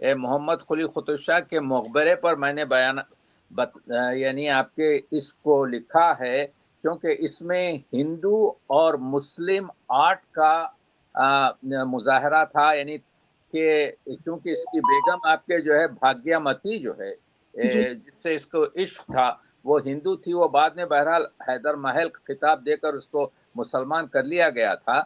محمد قلی قطب شاہ کے مقبرے پر میں نے یعنی آپ کے اس کو لکھا ہے، کیونکہ اس میں ہندو اور مسلم آرٹ کا مظاہرہ تھا، یعنی کہ کیونکہ اس کی بیگم آپ کے جو ہے بھاگیہ متی جو ہے جی جس سے اس کو عشق تھا، وہ ہندو تھی، وہ بعد میں بہرحال حیدر محل خطاب دے کر اس کو مسلمان کر لیا گیا تھا،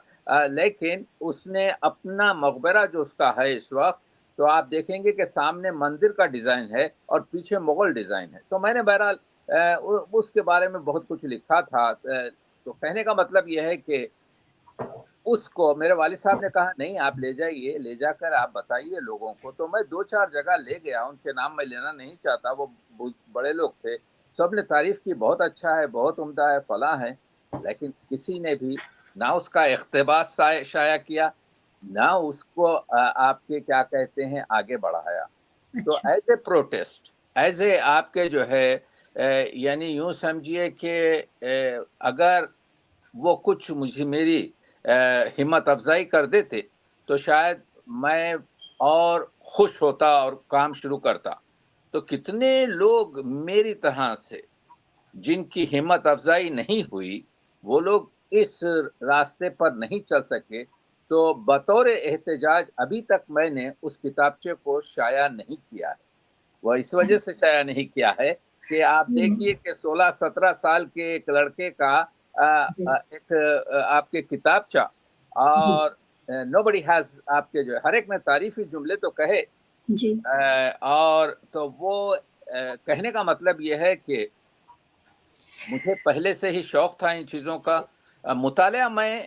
لیکن اس نے اپنا مقبرہ جو اس کا ہے اس وقت، تو آپ دیکھیں گے کہ سامنے مندر کا ڈیزائن ہے اور پیچھے مغل ڈیزائن ہے۔ تو میں نے بہرحال اس کے بارے میں بہت کچھ لکھا تھا، تو کہنے کا مطلب یہ ہے کہ اس کو میرے والد صاحب نے کہا نہیں آپ لے جائیے، لے جا کر آپ بتائیے لوگوں کو، تو میں 2-4 جگہ لے گیا، ان کے نام میں لینا نہیں چاہتا، وہ بڑے لوگ تھے، سب نے تعریف کی، بہت اچھا ہے، بہت عمدہ ہے، فلاں ہے، لیکن کسی نے بھی نہ اس کا اقتباس شائع کیا، نہ اس کو آپ کے کیا کہتے ہیں آگے بڑھایا۔ تو اچھا as a protest, as a آپ کے جو ہے یعنی یوں سمجھیے کہ اگر وہ کچھ مجھے میری ہمت افزائی کر دیتے تو شاید میں اور خوش ہوتا اور کام شروع کرتا۔ تو کتنے لوگ میری طرح سے جن کی ہمت افزائی نہیں ہوئی، وہ لوگ اس راستے پر نہیں چل سکے، تو بطور احتجاج ابھی تک میں نے اس کتابچے کو شائع نہیں کیا ہے۔ وہ اس وجہ سے شائع نہیں کیا ہے کہ آپ دیکھیے کہ 16-17 سال کے ایک لڑکے کا ایک آپ کے کتابچہ، جی اور nobody has آپ کے جو ہر ایک نے تعریفی جملے تو کہے، جی اور تو وہ کہنے کا مطلب یہ ہے کہ مجھے پہلے سے ہی شوق تھا ان چیزوں کا، مطالعہ میں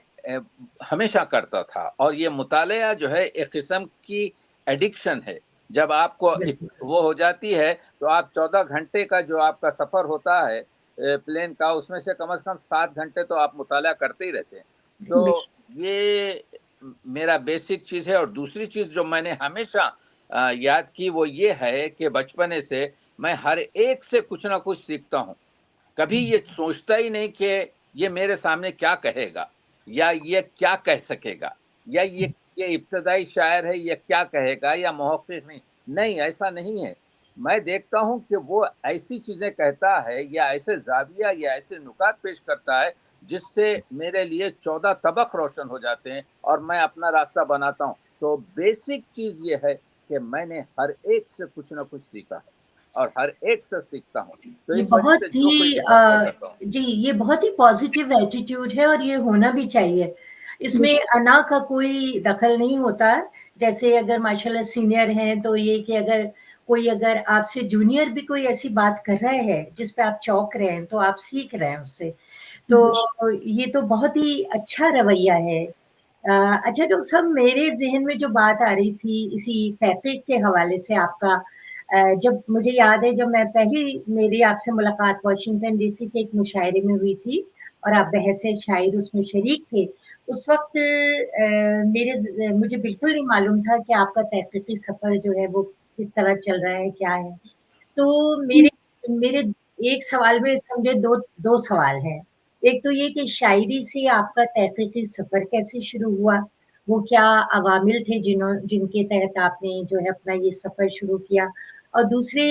ہمیشہ کرتا تھا، اور یہ مطالعہ جو ہے ایک قسم کی ایڈکشن ہے، جب آپ کو بالکل وہ ہو جاتی ہے تو آپ 14 گھنٹے کا جو آپ کا سفر ہوتا ہے پلین کا، اس میں سے کم از کم 7 گھنٹے تو آپ مطالعہ کرتے ہی رہتے ہیں۔ تو بے یہ میرا بیسک چیز ہے۔ اور دوسری چیز جو میں نے ہمیشہ یاد کی وہ یہ ہے کہ بچپنے سے میں ہر ایک سے کچھ نہ کچھ سیکھتا ہوں، کبھی یہ سوچتا ہی نہیں کہ یہ میرے سامنے کیا کہے گا، یا یہ کیا کہہ سکے گا، یا یہ ابتدائی شاعر ہے یہ کیا کہے گا، یا محقق نہیں، ایسا نہیں ہے۔ میں دیکھتا ہوں کہ وہ ایسی چیزیں کہتا ہے یا ایسے زاویہ یا ایسے نکات پیش کرتا ہے جس سے میرے لیے 14 طبق روشن ہو جاتے ہیں اور میں اپنا راستہ بناتا ہوں۔ تو بیسک چیز یہ ہے کہ میں نے ہر ایک سے کچھ نہ کچھ سیکھا ہے اور ہر ایک سے سیکھتا ہوں، تو یہ اس وجہ سے بہت جو کچھ ہی بھی کرتا کرتا ہوں۔ جی یہ بہت ہی پازیٹیو ایٹیٹیوڈ ہے، اور یہ ہونا بھی چاہیے، اس میں انا کا کوئی دخل نہیں ہوتا۔ جیسے اگر ماشاءاللہ سینئر ہیں تو یہ کہ اگر آپ سے جونیئر بھی کوئی ایسی بات کر رہے ہیں جس پہ آپ چونک رہے ہیں تو آپ سیکھ رہے ہیں اس سے، تو یہ تو بہت ہی اچھا رویہ ہے۔ اچھا ڈاکٹر صاحب، میرے ذہن میں جو بات آ رہی تھی اسی تحقیق کے حوالے سے آپ کا، جب مجھے یاد ہے جب میں پہلی میری آپ سے ملاقات واشنگٹن ڈی سی کے ایک مشاعرے میں ہوئی تھی اور آپ بحث شاعر اس میں شریک تھے، اس وقت مجھے بالکل نہیں معلوم تھا کہ آپ کا تحقیقی سفر جو ہے وہ کس طرح چل رہا ہے، کیا ہے۔ تو میرے ایک سوال میں سمجھے دو سوال ہیں۔ ایک تو یہ کہ شاعری سے آپ کا تحقیقی سفر کیسے شروع ہوا، وہ کیا عوامل تھے جن کے تحت آپ نے جو ہے اپنا یہ سفر شروع کیا، اور دوسرے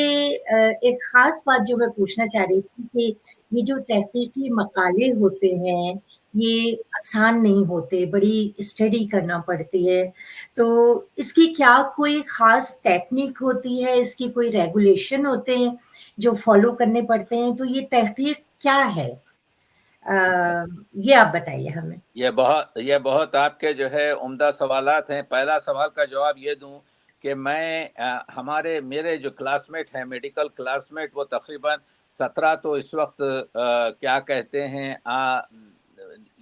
ایک خاص بات جو میں پوچھنا چاہ رہی تھی کہ یہ جو تحقیقی مقالے ہوتے ہیں یہ آسان نہیں ہوتے، بڑی اسٹڈی کرنا پڑتی ہے، تو اس کی کیا کوئی خاص ٹیکنیک ہوتی ہے، اس کی کوئی ریگولیشن ہوتے ہیں جو فالو کرنے پڑتے ہیں، تو یہ تحقیق کیا ہے، یہ آپ بتائیے ہمیں۔ یہ بہت آپ کے جو ہے عمدہ سوالات ہیں۔ پہلا سوال کا جواب یہ دوں کہ میں میرے جو کلاس میٹ ہیں، میڈیکل کلاس میٹ، وہ تقریباً 17 تو اس وقت کیا کہتے ہیں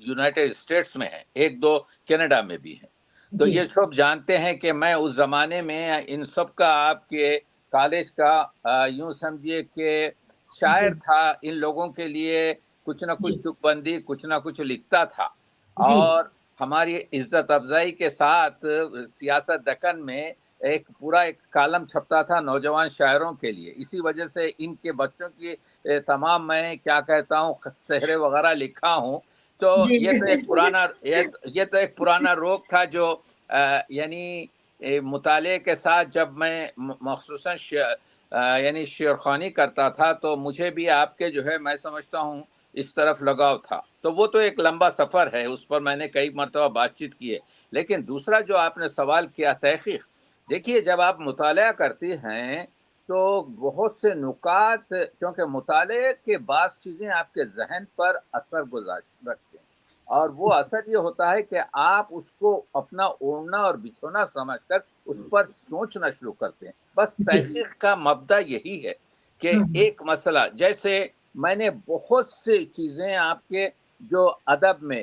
یونائٹڈ اسٹیٹس میں ہیں، 1-2 کینیڈا میں بھی ہیں۔ تو جی یہ سب جانتے ہیں کہ میں اس زمانے میں ان سب کا آپ کے کالج کا یوں سمجھیے کہ جی شاعر تھا، ان لوگوں کے لیے کچھ نہ جی کچھ تک بندی، کچھ نہ کچھ لکھتا تھا، جی اور ہماری عزت افزائی کے ساتھ سیاست دکن میں ایک کالم چھپتا تھا نوجوان شاعروں کے لیے۔ اسی وجہ سے ان کے بچوں کی تمام میں کیا کہتا ہوں سحرے وغیرہ لکھا ہوں۔ تو جی یہ تو ایک پرانا روگ تھا جو یعنی مطالعے کے ساتھ جب میں مخصوصاً یعنی شعر خوانی کرتا تھا تو مجھے بھی آپ کے جو ہے میں سمجھتا ہوں اس طرف لگاؤ تھا. تو وہ تو ایک لمبا سفر ہے، اس پر میں نے کئی مرتبہ بات چیت کی ہے. لیکن دوسرا جو آپ نے سوال کیا تحقیق، دیکھیے جب آپ مطالعہ کرتی ہیں تو بہت سے نکات، کیونکہ مطالعے کے بعض چیزیں آپ کے ذہن پر اثر گزار رکھتے ہیں، اور وہ اثر یہ ہوتا ہے کہ آپ اس کو اپنا اوڑھنا اور بچھونا سمجھ کر اس پر سوچنا شروع کرتے ہیں. بس جی. تحقیق کا مبدا یہی ہے کہ ہوں. ایک مسئلہ، جیسے میں نے بہت سی چیزیں آپ کے جو ادب میں،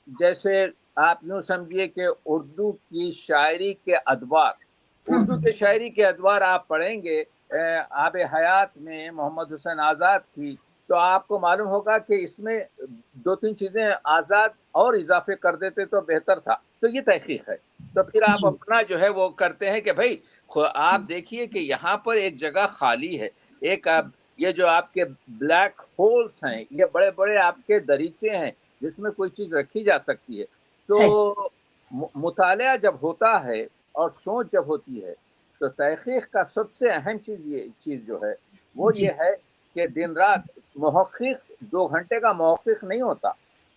جیسے آپ یوں سمجھیے کہ اردو کی شاعری کے ادوار، اردو کے شاعری کے ادوار آپ پڑھیں گے آب حیات میں محمد حسین آزاد کی، تو آپ کو معلوم ہوگا کہ اس میں دو تین چیزیں آزاد اور اضافے کر دیتے تو بہتر تھا. تو یہ تحقیق ہے. تو پھر آپ جی. اپنا جو ہے وہ کرتے ہیں کہ بھائی آپ دیکھیے کہ یہاں پر ایک جگہ خالی ہے، ایک یہ جو آپ کے بلیک ہولز ہیں، یہ بڑے بڑے آپ کے دریچے ہیں جس میں کوئی چیز رکھی جا سکتی ہے. صحیح. تو مطالعہ جب ہوتا ہے اور سوچ جب ہوتی ہے تو تحقیق کا سب سے اہم چیز جو ہے وہ جی. یہ ہے کہ دن رات محقق 2 گھنٹے کا محقق نہیں ہوتا،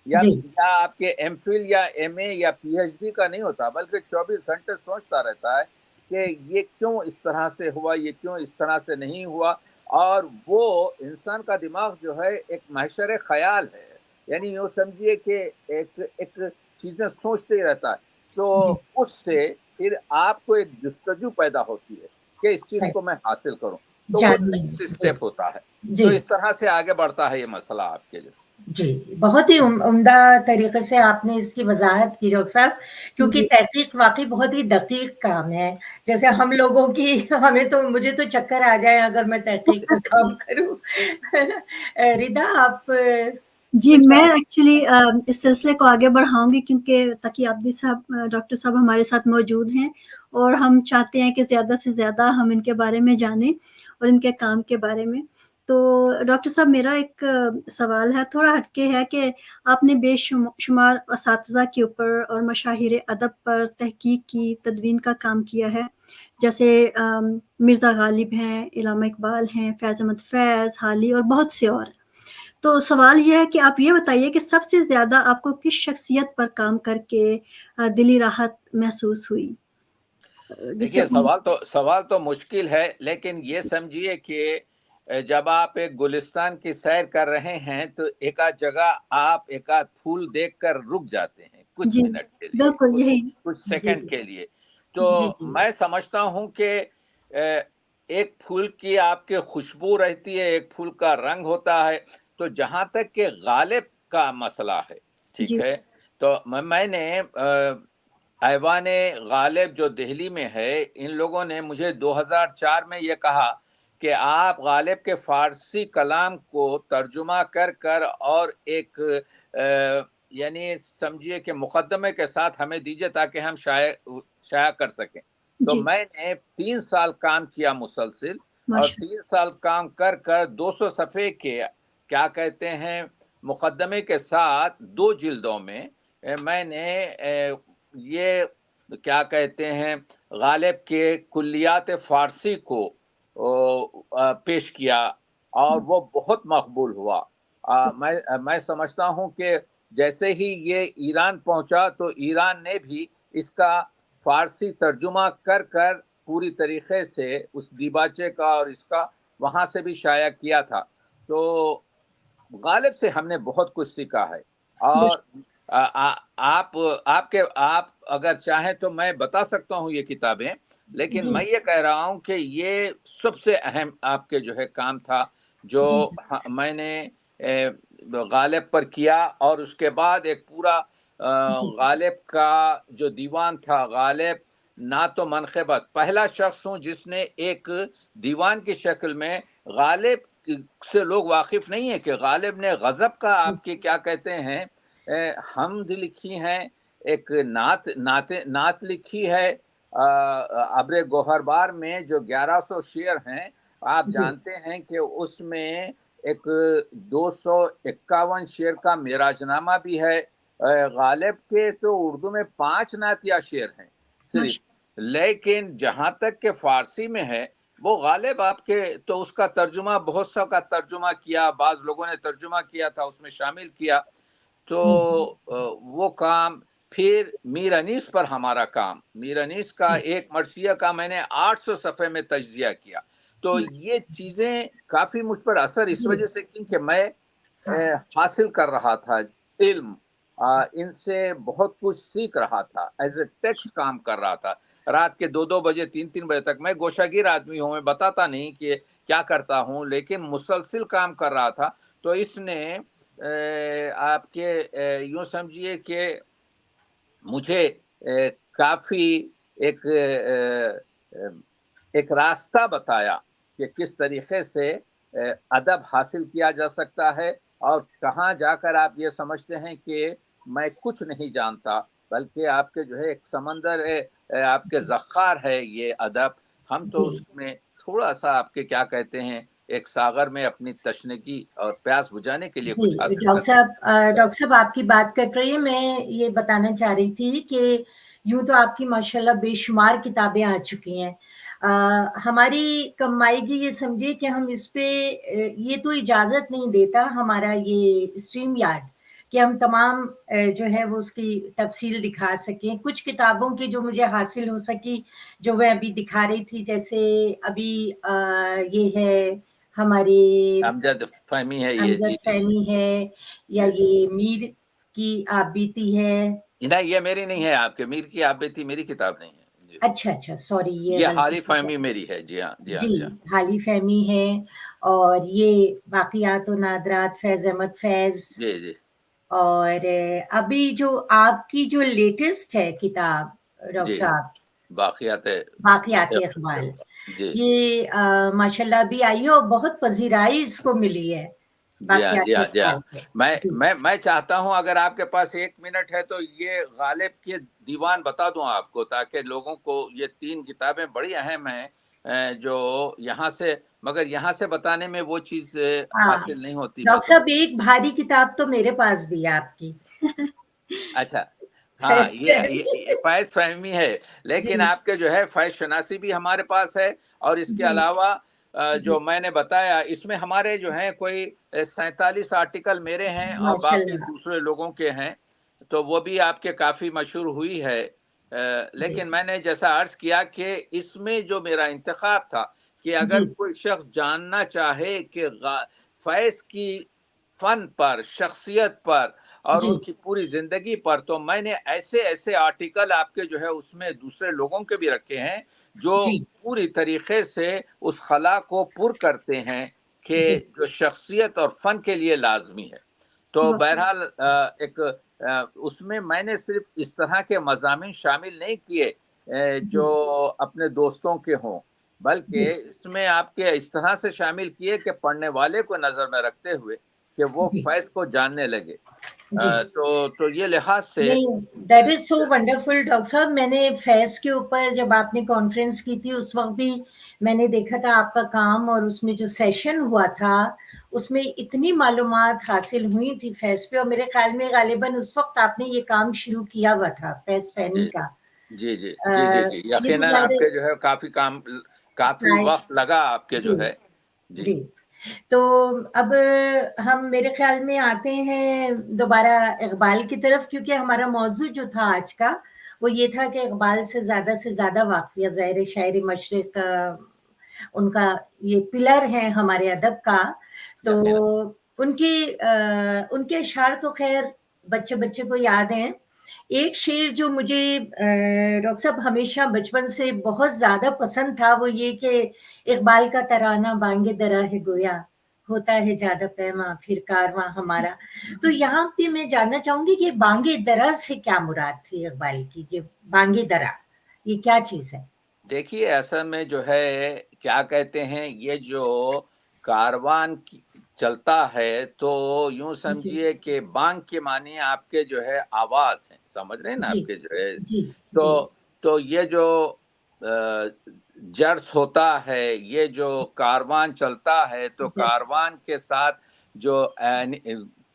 یا جی. آپ کے ایم فل یا ایم اے یا پی ایچ ڈی کا نہیں ہوتا، بلکہ 24 گھنٹے سوچتا رہتا ہے کہ یہ کیوں اس طرح سے ہوا، یہ کیوں اس طرح سے نہیں ہوا. اور وہ انسان کا دماغ جو ہے ایک محشر خیال ہے، یعنی یوں سمجھیے کہ ایک چیزیں سوچتے ہی رہتا ہے. تو جی. اس سے پھر آپ کو ایک جستجو پیدا ہوتی ہے کہ اس چیز صحیح. کو میں حاصل کروں، تو وہ جاننا نیکسٹ ہے. جی. اسٹیپ ہوتا ہے. تو جی. اس طرح سے آگے بڑھتا ہے یہ مسئلہ آپ کے جو. جی، بہت ہی عمدہ طریقے سے آپ نے اس کی وضاحت کی ڈاکٹر صاحب، کیونکہ جی تحقیق واقعی بہت ہی دقیق کام ہے. جیسے ہم لوگوں کی مجھے تو چکر آ جائے اگر میں تحقیق کا کام کروں. ردا آپ جی کچھ میں اور؟ ایکچولی اس سلسلے کو آگے بڑھاؤں گی کیونکہ تقی عابدی صاحب ڈاکٹر صاحب ہمارے ساتھ موجود ہیں اور ہم چاہتے ہیں کہ زیادہ سے زیادہ ہم ان کے بارے میں جانیں اور ان کے کام کے بارے میں. تو ڈاکٹر صاحب میرا ایک سوال ہے، تھوڑا ہٹ کے ہے، کہ آپ نے بے شمار اساتذہ کے اوپر اور مشاہیر ادب پر تحقیق کی، تدوین کا کام کیا ہے، جیسے مرزا غالب ہیں، علامہ اقبال ہیں، فیض احمد فیض، حالی اور بہت سے اور. تو سوال یہ ہے کہ آپ یہ بتائیے کہ سب سے زیادہ آپ کو کس شخصیت پر کام کر کے دلی راحت محسوس ہوئی؟ جسے دیکھیے سوال تو مشکل ہے، لیکن یہ سمجھیے کہ جب آپ ایک گلستان کی سیر کر رہے ہیں تو ایک آدھ جگہ آپ ایک آدھ پھول دیکھ کر رک جاتے ہیں کچھ جی منٹ کے لیے، بالکل یہی. کچھ جی سیکنڈ جی کے لیے. تو جی. جی. میں سمجھتا ہوں کہ ایک پھول کی آپ کے خوشبو رہتی ہے، ایک پھول کا رنگ ہوتا ہے. تو جہاں تک کہ غالب کا مسئلہ ہے، ٹھیک جی ہے، تو میں نے ایوان غالب جو دہلی میں ہے، ان لوگوں نے مجھے 2004 میں یہ کہا کہ آپ غالب کے فارسی کلام کو ترجمہ کر اور ایک یعنی سمجھیے کہ مقدمے کے ساتھ ہمیں دیجیے تاکہ ہم شائع کر سکیں. تو جی میں نے 3 سال کام کیا مسلسل، اور ماشاء 3 سال کام کر 200 صفحے کے کیا کہتے ہیں مقدمے کے ساتھ 2 جلدوں میں میں نے یہ کیا کہتے ہیں غالب کے کلیات فارسی کو پیش کیا، اور وہ بہت مقبول ہوا. میں سمجھتا ہوں کہ جیسے ہی یہ ایران پہنچا تو ایران نے بھی اس کا فارسی ترجمہ کر پوری طریقے سے اس دیباچے کا اور اس کا وہاں سے بھی شائع کیا تھا. تو غالب سے ہم نے بہت کچھ سیکھا ہے. اور آپ اگر چاہیں تو میں بتا سکتا ہوں یہ کتابیں، لیکن جی. میں یہ کہہ رہا ہوں کہ یہ سب سے اہم آپ کے جو ہے کام تھا جو جی. میں نے غالب پر کیا. اور اس کے بعد ایک پورا جی. غالب کا جو دیوان تھا، غالب نعت و منقبت، پہلا شخص ہوں جس نے ایک دیوان کی شکل میں، غالب سے لوگ واقف نہیں ہے کہ غالب نے غضب کا آپ کے کیا کہتے ہیں حمد لکھی ہیں، ایک نعت لکھی ہے ابر گوہر بار میں جو 1100 شعر ہیں. آپ جی. جانتے ہیں کہ اس میں ایک 251 شعر کا معراج نامہ بھی ہے. غالب کے تو اردو میں 5 نعتیہ شعر ہیں، صرف. لیکن جہاں تک کہ فارسی میں ہے وہ غالب آپ کے تو اس کا ترجمہ بہت سا کا ترجمہ کیا, بعض لوگوں نے ترجمہ کیا تھا اس میں شامل کیا, تو وہ کام. پھر میر انیس پر ہمارا کام, میر انیس کا ایک مرثیہ کا میں نے 800 صفحے میں تجزیہ کیا. تو یہ چیزیں کافی مجھ پر اثر اس وجہ سے کی کہ میں حاصل کر رہا تھا علم, ان سے بہت کچھ سیکھ رہا تھا, ایز اے ٹیکسٹ کام کر رہا تھا. رات کے 2 بجے 3 بجے تک. میں گوشہ گیر آدمی ہوں, میں بتاتا نہیں کہ کیا کرتا ہوں, لیکن مسلسل کام کر رہا تھا. تو اس نے آپ کے یوں سمجھیے کہ مجھے کافی ایک راستہ بتایا کہ کس طریقے سے ادب حاصل کیا جا سکتا ہے, اور کہاں جا کر آپ یہ سمجھتے ہیں کہ میں کچھ نہیں جانتا, بلکہ آپ کے جو ہے ایک سمندر ہے, آپ کے ذخار ہے یہ ادب. ہم تو اس میں تھوڑا سا آپ کے کیا کہتے ہیں ایک ساغر میں اپنی تشنگی اور پیاس بجھانے کے لیے کچھ حاصل ڈاکٹر صاحب آپ کی بات کٹ رہی ہے. میں یہ بتانا چاہ رہی تھی کہ یوں تو آپ کی ماشاءاللہ بے شمار کتابیں آ چکی ہیں. ہماری کمائی کی یہ سمجھے کہ ہم اس پہ یہ تو اجازت نہیں دیتا ہمارا یہ اسٹریم یارڈ کہ ہم تمام جو ہے وہ اس کی تفصیل دکھا سکیں. کچھ کتابوں کی جو مجھے حاصل ہو سکی جو میں ابھی دکھا رہی تھی, جیسے ابھی یہ ہے ہماری امجد فہمی ہے, یہ امجد فہمی ہے, یا یہ میر کی آپ بیتی ہے. نہیں, یہ میری نہیں ہے, آپ کے میر کی آپ بیتی میری کتاب نہیں ہے. اچھا سوری, یہ حالی فہمی میری ہے. جی ہاں, جی حالی فہمی ہے. اور یہ باقیات و نادرات فیض احمد فیض. جی اور ابھی جو آپ کی جو لیٹسٹ ہے کتاب ڈاکٹر صاحب, باقیات اقبال, یہ ماشاءاللہ ابھی آئی ہے اور بہت پذیرائی اس کو ملی ہے. جی ہاں. میں چاہتا ہوں اگر آپ کے پاس 1 منٹ ہے تو یہ غالب کے دیوان بتا دوں آپ کو, تاکہ لوگوں کو یہ 3 کتابیں بڑی اہم ہیں جو یہاں سے, مگر یہاں سے بتانے میں وہ چیز حاصل نہیں ہوتی. ڈاکٹر صاحب ایک بھاری کتاب تو میرے پاس بھی ہے آپ کی. اچھا ہاں, یہ فیض فہمی ہے, لیکن آپ کے جو ہے فیض شناسی بھی ہمارے پاس ہے. اور اس کے علاوہ جو میں نے بتایا اس میں ہمارے جو ہیں کوئی 47 آرٹیکل میرے ہیں اور باقی دوسرے لوگوں کے ہیں, تو وہ بھی آپ کے کافی مشہور ہوئی ہے. لیکن میں نے جیسا عرض کیا کہ اس میں جو میرا انتخاب تھا کہ اگر کوئی شخص جاننا چاہے کہ فیض کی فن پر, شخصیت پر اور ان کی پوری زندگی پر, تو میں نے ایسے آرٹیکل آپ کے جو ہے اس میں دوسرے لوگوں کے بھی رکھے ہیں جو پوری طریقے سے اس خلا کو پر کرتے ہیں کہ جو شخصیت اور فن کے لیے لازمی ہے. تو بہرحال اس میں نے صرف اس طرح کے مضامین شامل نہیں کیے جو اپنے دوستوں کے ہوں, بلکہ اس میں آپ کے اس طرح سے شامل کیے کہ پڑھنے والے کو نظر میں رکھتے ہوئے کہ وہ فیض کو جاننے لگے. تو یہ لحاظ سے that is so wonderful. Doctor صاحب میں نے فیض کے اوپر جب آپ نے کانفرنس کی تھی اس وقت بھی میں نے دیکھا تھا آپ کا کام, اور اس میں جو سیشن ہوا تھا اس میں اتنی معلومات حاصل ہوئی تھی فیض پہ, اور میرے خیال میں غالباً اس وقت آپ نے یہ کام شروع کیا ہوا تھا فیض فہمی کا. جی یقیناً آپ کے جو ہے کافی وقت لگا آپ کے جو ہے. جی تو اب ہم میرے خیال میں آتے ہیں دوبارہ اقبال کی طرف, کیونکہ ہمارا موضوع جو تھا آج کا وہ یہ تھا کہ اقبال سے زیادہ واقفیہ. ظاہر شاعر مشرق ان کا یہ پلر ہے ہمارے ادب کا, تو ان کے اشعار تو خیر بچے کو یاد ہیں. ایک شعر جو مجھے ڈاکٹر صاحب ہمیشہ بچپن سے بہت زیادہ پسند تھا وہ یہ کہ اقبال کا ترانہ بانگے درا ہے گویا, ہوتا ہے زیادہ پیماں پھر کارواں ہمارا. تو یہاں پہ میں جاننا چاہوں گی کہ بانگے درا سے کیا مراد تھی اقبال کی, جو بانگے درا یہ کیا چیز ہے؟ دیکھیے اصل میں جو ہے کیا کہتے ہیں, یہ جو کاروان چلتا ہے تو یوں سمجھیے کہ بانگ کے معنی آپ کے جو ہے آواز ہیں, سمجھ رہے ہیں نا آپ کے جو ہے. تو یہ جو جرس ہوتا ہے, یہ جو کاروان چلتا ہے, تو کاروان کے ساتھ جو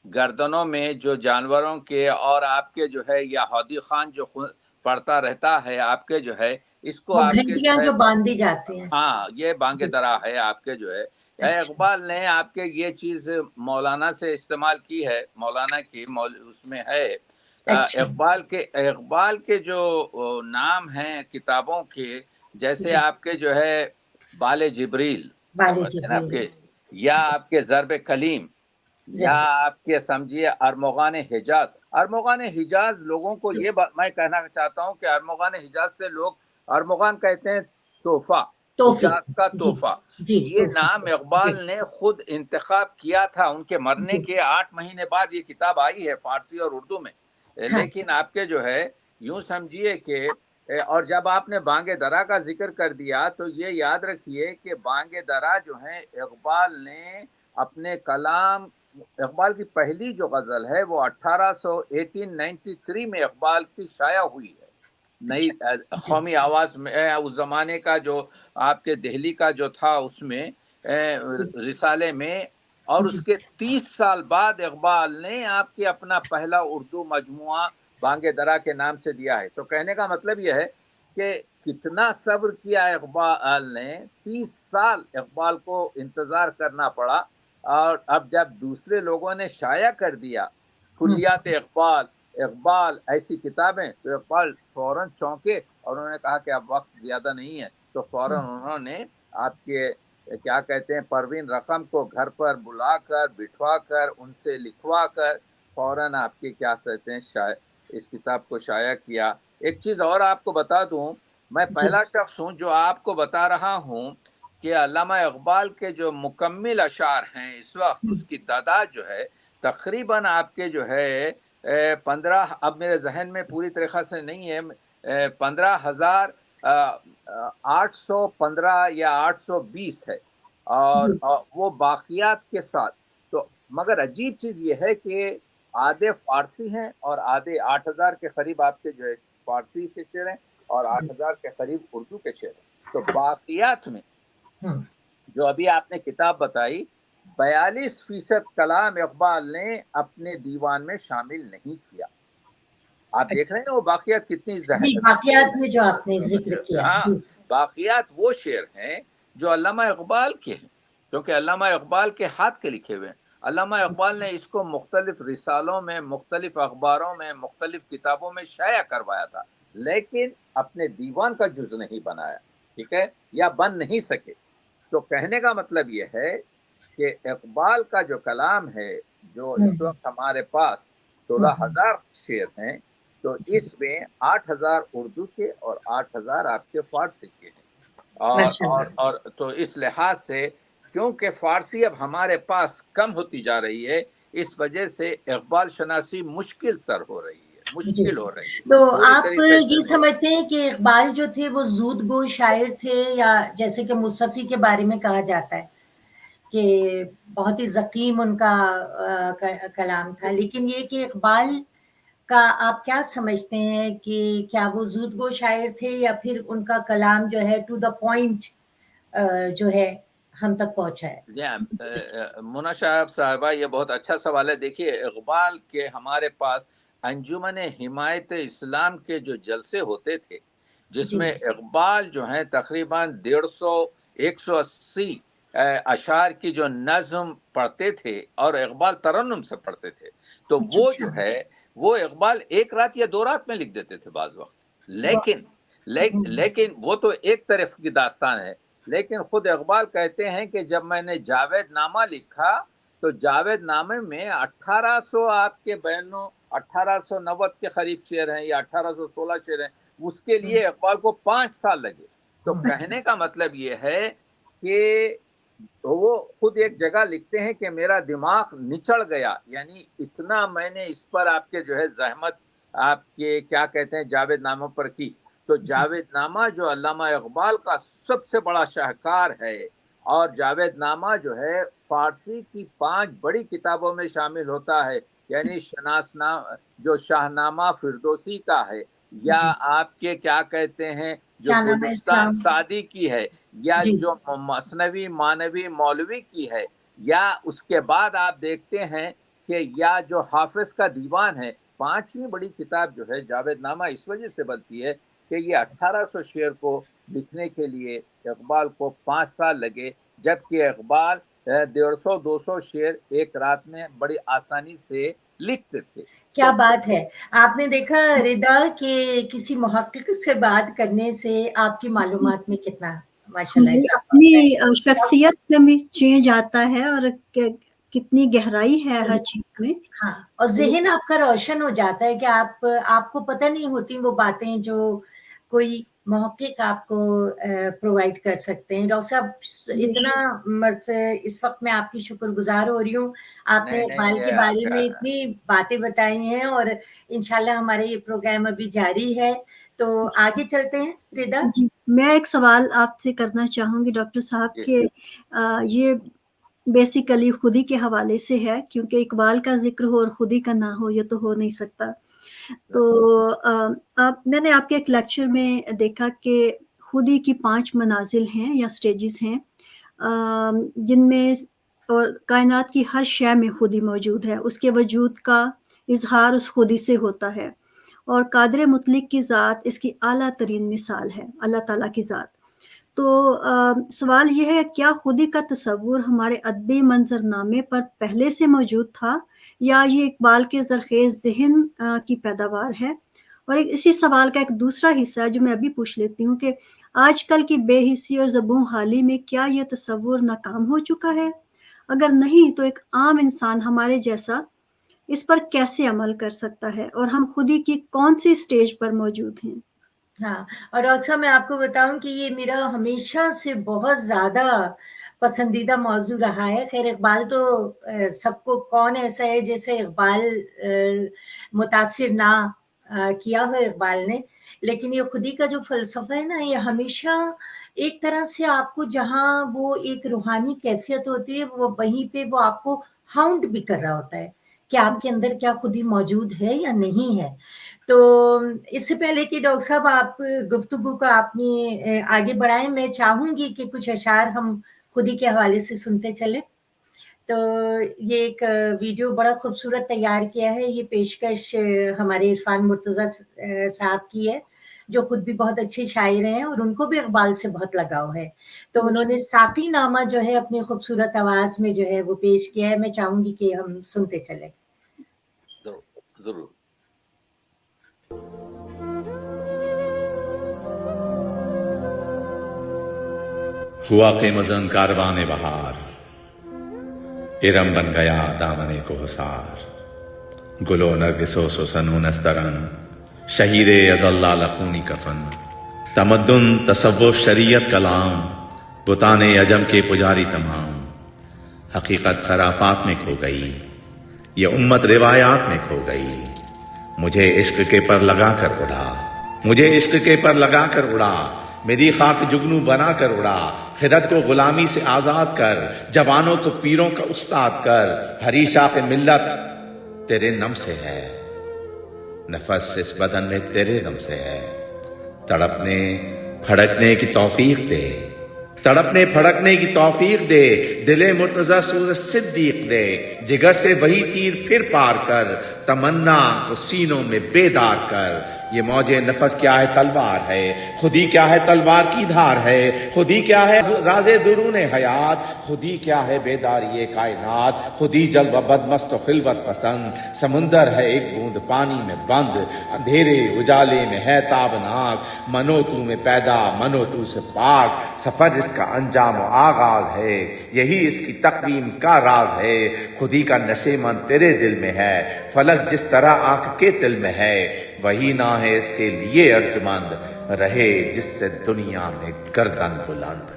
گردنوں میں جو جانوروں کے اور آپ کے جو ہے یا ہودی خان جو پڑھتا رہتا ہے آپ کے جو ہے اس کو وہ آپ کے گھنٹیاں جو ہے جو باندھی جاتی ہیں. ہاں یہ بانگ جی. درا ہے آپ کے جو ہے. اچھا. اقبال نے آپ کے یہ چیز مولانا سے استعمال کی ہے, مولانا کی اس میں ہے. اچھا. اقبال کے جو نام ہیں کتابوں کے, جیسے جی. آپ کے جو ہے بال جبریل بال سمجھتے ہیں آپ جبریل. کے, یا آپ کے ضرب کلیم, یا ضرب. آپ کے سمجھیے ارمغان حجاز. ارمغان حجاز لوگوں کو یہ میں کہنا چاہتا ہوں کہ ارمغان حجاز سے لوگ ارمغان کہتے ہیں تحفہ, توفیق. حجاز کا جی. تحفہ. جی. یہ توفیق. نام جی. اقبال نے خود انتخاب کیا تھا, ان کے مرنے جی. کے 8 مہینے بعد یہ کتاب آئی ہے فارسی اور اردو میں. ہاں. لیکن آپ کے جو ہے یوں سمجھیے کہ, اور جب آپ نے بانگ درا کا ذکر کر دیا تو یہ یاد رکھیے کہ بانگ درا جو ہے اقبال نے اپنے کلام, اقبال کی پہلی جو غزل ہے وہ 1893 میں اقبال کی شائع ہوئی ہے. نئی اچھا. جی. قومی آواز میں اس زمانے کا جو آپ کے دہلی کا جو تھا اس میں رسالے میں, اور جی. اس کے 30 سال بعد اقبال نے آپ کے اپنا پہلا اردو مجموعہ بانگ درا کے نام سے دیا ہے. تو کہنے کا مطلب یہ ہے کہ کتنا صبر کیا اقبال نے, 30 سال اقبال کو انتظار کرنا پڑا, اور اب جب دوسرے لوگوں نے شائع کر دیا کلیات اقبال, اقبال ایسی کتابیں, تو اقبال فوراً چونکے اور انہوں نے کہا کہ اب وقت زیادہ نہیں ہے. تو فوراً انہوں نے آپ کے کیا کہتے ہیں پروین رقم کو گھر پر بلا کر بٹھوا کر ان سے لکھوا کر فوراً آپ کے کیا کہتے ہیں اس کتاب کو شائع کیا. ایک چیز اور آپ کو بتا دوں, میں جی. پہلا شخص ہوں جو آپ کو بتا رہا ہوں کہ علامہ اقبال کے جو مکمل اشعار ہیں اس وقت اس کی تعداد جو ہے تقریباً آپ کے جو ہے 15, اب میرے ذہن میں پوری طریقہ سے نہیں ہے, 15,815 یا 820 ہے, اور جی. وہ باقیات کے ساتھ. تو مگر عجیب چیز یہ ہے کہ آدھے فارسی ہیں اور آدھے 8,000 کے قریب آپ کے جو ہے فارسی کے شعر ہیں اور 8,000 کے قریب اردو کے شعر ہیں. تو باقیات میں جو ابھی آپ نے کتاب بتائی 42% کلام اقبال نے اپنے دیوان میں شامل نہیں کیا. آپ دیکھ رہے ہیں وہ باقیات کتنی جی. واقعات میں جو آپ نے ذکر کیا. ہاں, جی. باقیات وہ شعر ہیں جو علامہ اقبال کے ہیں, کیونکہ علامہ اقبال کے ہاتھ کے لکھے ہوئے ہیں. علامہ اقبال نے اس کو مختلف رسالوں میں, مختلف اخباروں میں, مختلف کتابوں میں شائع کروایا تھا, لیکن اپنے دیوان کا جز نہیں بنایا, ٹھیک ہے, یا بن نہیں سکے. تو کہنے کا مطلب یہ ہے کہ اقبال کا جو کلام ہے جو اس وقت ہمارے پاس 16,000 شعر ہیں, تو اس میں 8,000 اردو کے اور 8,000 آپ کے فارسی کے ہیں. ماشاء اللہ. اور تو اس لحاظ سے کیونکہ فارسی اب ہمارے پاس کم ہوتی جا رہی ہے, اس وجہ سے اقبال شناسی مشکل تر ہو رہی ہے, جی. مشکل ہو رہی ہے, تو پوری آپ طریقے سے یہ نہیں. سمجھتے ہیں کہ اقبال جو تھے وہ زود گو شاعر تھے, یا جیسے کہ مصطفی کے بارے میں کہا جاتا ہے کہ بہت ہی ضخیم ان کا کلام تھا, لیکن یہ کہ اقبال کا آپ کیا سمجھتے ہیں کہ کیا وہ زود گو شاعر تھے, یا پھر ان کا کلام جو ہے ٹو دا پوائنٹ جو ہے ہم تک پہنچا ہے؟ مونا صاحبہ یہ بہت اچھا سوال ہے. دیکھیے اقبال کے ہمارے پاس انجمن حمایت اسلام کے جو جلسے ہوتے تھے جس جی. میں اقبال جو ہیں تقریباً 150-180 اشعار کی جو نظم پڑھتے تھے, اور اقبال ترنم سے پڑھتے تھے, تو اچھا. وہ اچھا. جو ہے وہ اقبال 1 رات یا 2 رات میں لکھ دیتے تھے بعض وقت. لیکن وہ تو ایک طرف کی داستان ہے. لیکن خود اقبال کہتے ہیں کہ جب میں نے جاوید نامہ لکھا تو جاوید نامے میں 1800 آپ کے بہنوں 1890 کے قریب شعر ہیں یا 1816 شعر ہیں, اس کے لیے اقبال کو 5 سال لگے. تو کہنے کا مطلب یہ ہے کہ وہ خود ایک جگہ لکھتے ہیں کہ میرا دماغ نچڑ گیا, یعنی اتنا میں نے اس پر آپ کے جو ہے زحمت آپ کے کیا کہتے ہیں جاوید نامہ پر کی. تو جاوید نامہ جو علامہ اقبال کا سب سے بڑا شاہکار ہے, اور جاوید نامہ جو ہے فارسی کی 5 بڑی کتابوں میں شامل ہوتا ہے, یعنی جو شاہ نامہ فردوسی کا ہے, یا جی. آپ کے کیا کہتے ہیں جو شاہ نامہ گلستان اسلام. سعدی کی ہے, یا جی. جو مثنوی مانوی مولوی کی ہے, یا اس کے بعد آپ دیکھتے ہیں کہ یا جو حافظ کا دیوان ہے, پانچویں بڑی کتاب جو ہے جاوید نامہ اس وجہ سے بنتی ہے کہ یہ 1800 شعر کو لکھنے کے لیے اقبال کو 5 سال لگے، جبکہ اقبال 150-200 شعر ایک رات میں بڑی آسانی سے لکھتے تھے. کیا بات ہے. آپ نے دیکھا ردا کہ کسی محقق سے بات کرنے سے آپ کی معلومات میں کتنا ماشاءاللہ اضافہ ہوتا ہے. اپنی شخصیت میں بھی چینج آتا ہے اور کتنی گہرائی ہے ہر چیز میں. ہاں، اور ذہن آپ کا روشن ہو جاتا ہے کہ آپ کو پتہ نہیں ہوتی وہ باتیں جو کوئی محقق آپ کو پرووائڈ کر سکتے ہیں. ڈاکٹر صاحب اتنا اس وقت میں آپ کی شکر گزار ہو رہی ہوں. آپ نے اقبال کے بارے میں اتنی باتیں بتائی ہیں اور انشاءاللہ ہمارا یہ پروگرام ابھی جاری ہے، تو آگے چلتے ہیں. ردا جی، میں ایک سوال آپ سے کرنا چاہوں گی ڈاکٹر صاحب کہ یہ بیسیکلی خودی کے حوالے سے ہے، کیونکہ اقبال کا ذکر ہو اور خودی کا نہ ہو یہ تو ہو نہیں سکتا. تو میں نے آپ کے ایک لیکچر میں دیکھا کہ خودی کی 5 منازل ہیں یا سٹیجز ہیں جن میں اور کائنات کی ہر شے میں خودی موجود ہے، اس کے وجود کا اظہار اس خودی سے ہوتا ہے، اور قادر مطلق کی ذات اس کی اعلیٰ ترین مثال ہے، اللہ تعالیٰ کی ذات. تو سوال یہ ہے کیا خودی کا تصور ہمارے ادبی منظر نامے پر پہلے سے موجود تھا یا یہ اقبال کے زرخیز ذہن کی پیداوار ہے؟ اور اسی سوال کا ایک دوسرا حصہ ہے جو میں ابھی پوچھ لیتی ہوں کہ آج کل کی بے حسی اور زبوں حالی میں کیا یہ تصور ناکام ہو چکا ہے؟ اگر نہیں تو ایک عام انسان ہمارے جیسا اس پر کیسے عمل کر سکتا ہے، اور ہم خودی کی کون سی سٹیج پر موجود ہیں؟ ہاں، اور ڈاکٹر صاحب میں آپ کو بتاؤں کہ یہ میرا ہمیشہ سے بہت زیادہ پسندیدہ موضوع رہا ہے. خیر اقبال تو سب کو کون ایسا ہے جیسے اقبال متاثر نہ کیا ہو اقبال نے، لیکن یہ خودی کا جو فلسفہ ہے نا یہ ہمیشہ ایک طرح سے آپ کو جہاں وہ ایک روحانی کیفیت ہوتی ہے وہ وہیں پہ وہ آپ کو ہاؤنٹ بھی کر رہا ہوتا ہے کہ آپ کے اندر کیا خودی موجود ہے یا نہیں ہے. تو اس سے پہلے کہ ڈاکٹر صاحب آپ گفتگو کو آپ نے آگے بڑھائیں، میں چاہوں گی کہ کچھ اشعار ہم خودی کے حوالے سے سنتے چلیں. تو یہ ایک ویڈیو بڑا خوبصورت تیار کیا ہے، یہ پیشکش ہمارے عرفان مرتضیٰ صاحب کی ہے جو خود بھی بہت اچھے شاعر ہیں اور ان کو بھی اقبال سے بہت لگاؤ ہے. تو انہوں نے ساقی نامہ جو ہے اپنی خوبصورت آواز میں جو ہے وہ پیش کیا ہے. میں چاہوں گی کہ ہم سنتے چلیں. ضرور. ہوا قیمزن کاروان بہار، ارم بن گیا دامن کو حسار، گلو نرگس و سوسن و نسترن، شہید ازل لخونی کفن، تمدن تصوف شریعت کلام، بتان عجم کے پجاری تمام، حقیقت خرافات میں کھو گئی، یہ امت روایات میں کھو گئی. مجھے عشق کے پر لگا کر اڑا، مجھے عشق کے پر لگا کر اڑا، میری خاک جگنو بنا کر اڑا. خرد کو غلامی سے آزاد کر، جوانوں کو پیروں کا استاد کر. ہری شاخ ملت تیرے نم سے ہے، نفس اس بدن میں تیرے دم سے ہے. تڑپنے پھڑکنے کی توفیق دے، تڑپنے پھڑکنے کی توفیق دے. دل مرتضیٰ سوز صدیق دے، جگر سے وہی تیر پھر پار کر. تمنا کو سینوں میں بیدار کر. یہ موج نفس کیا ہے تلوار ہے، خودی کیا ہے تلوار کی دھار ہے. خودی کیا ہے راز درون حیات، خودی کیا ہے بیداری کائنات. خودی جلوہ بدمست و خلوت پسند، سمندر ہے ایک بوند پانی میں بند. اندھیرے اجالے میں ہے تابناک، منو تو میں پیدا منو تو سے پاک. سفر اس کا انجام و آغاز ہے، یہی اس کی تقویم کا راز ہے. خودی کا نشے من تیرے دل میں ہے، فلک جس طرح آنکھ کے دل میں ہے. وہی نہ ہے اس کے لیے ارجمند، رہے جس سے دنیا میں گردن بلند.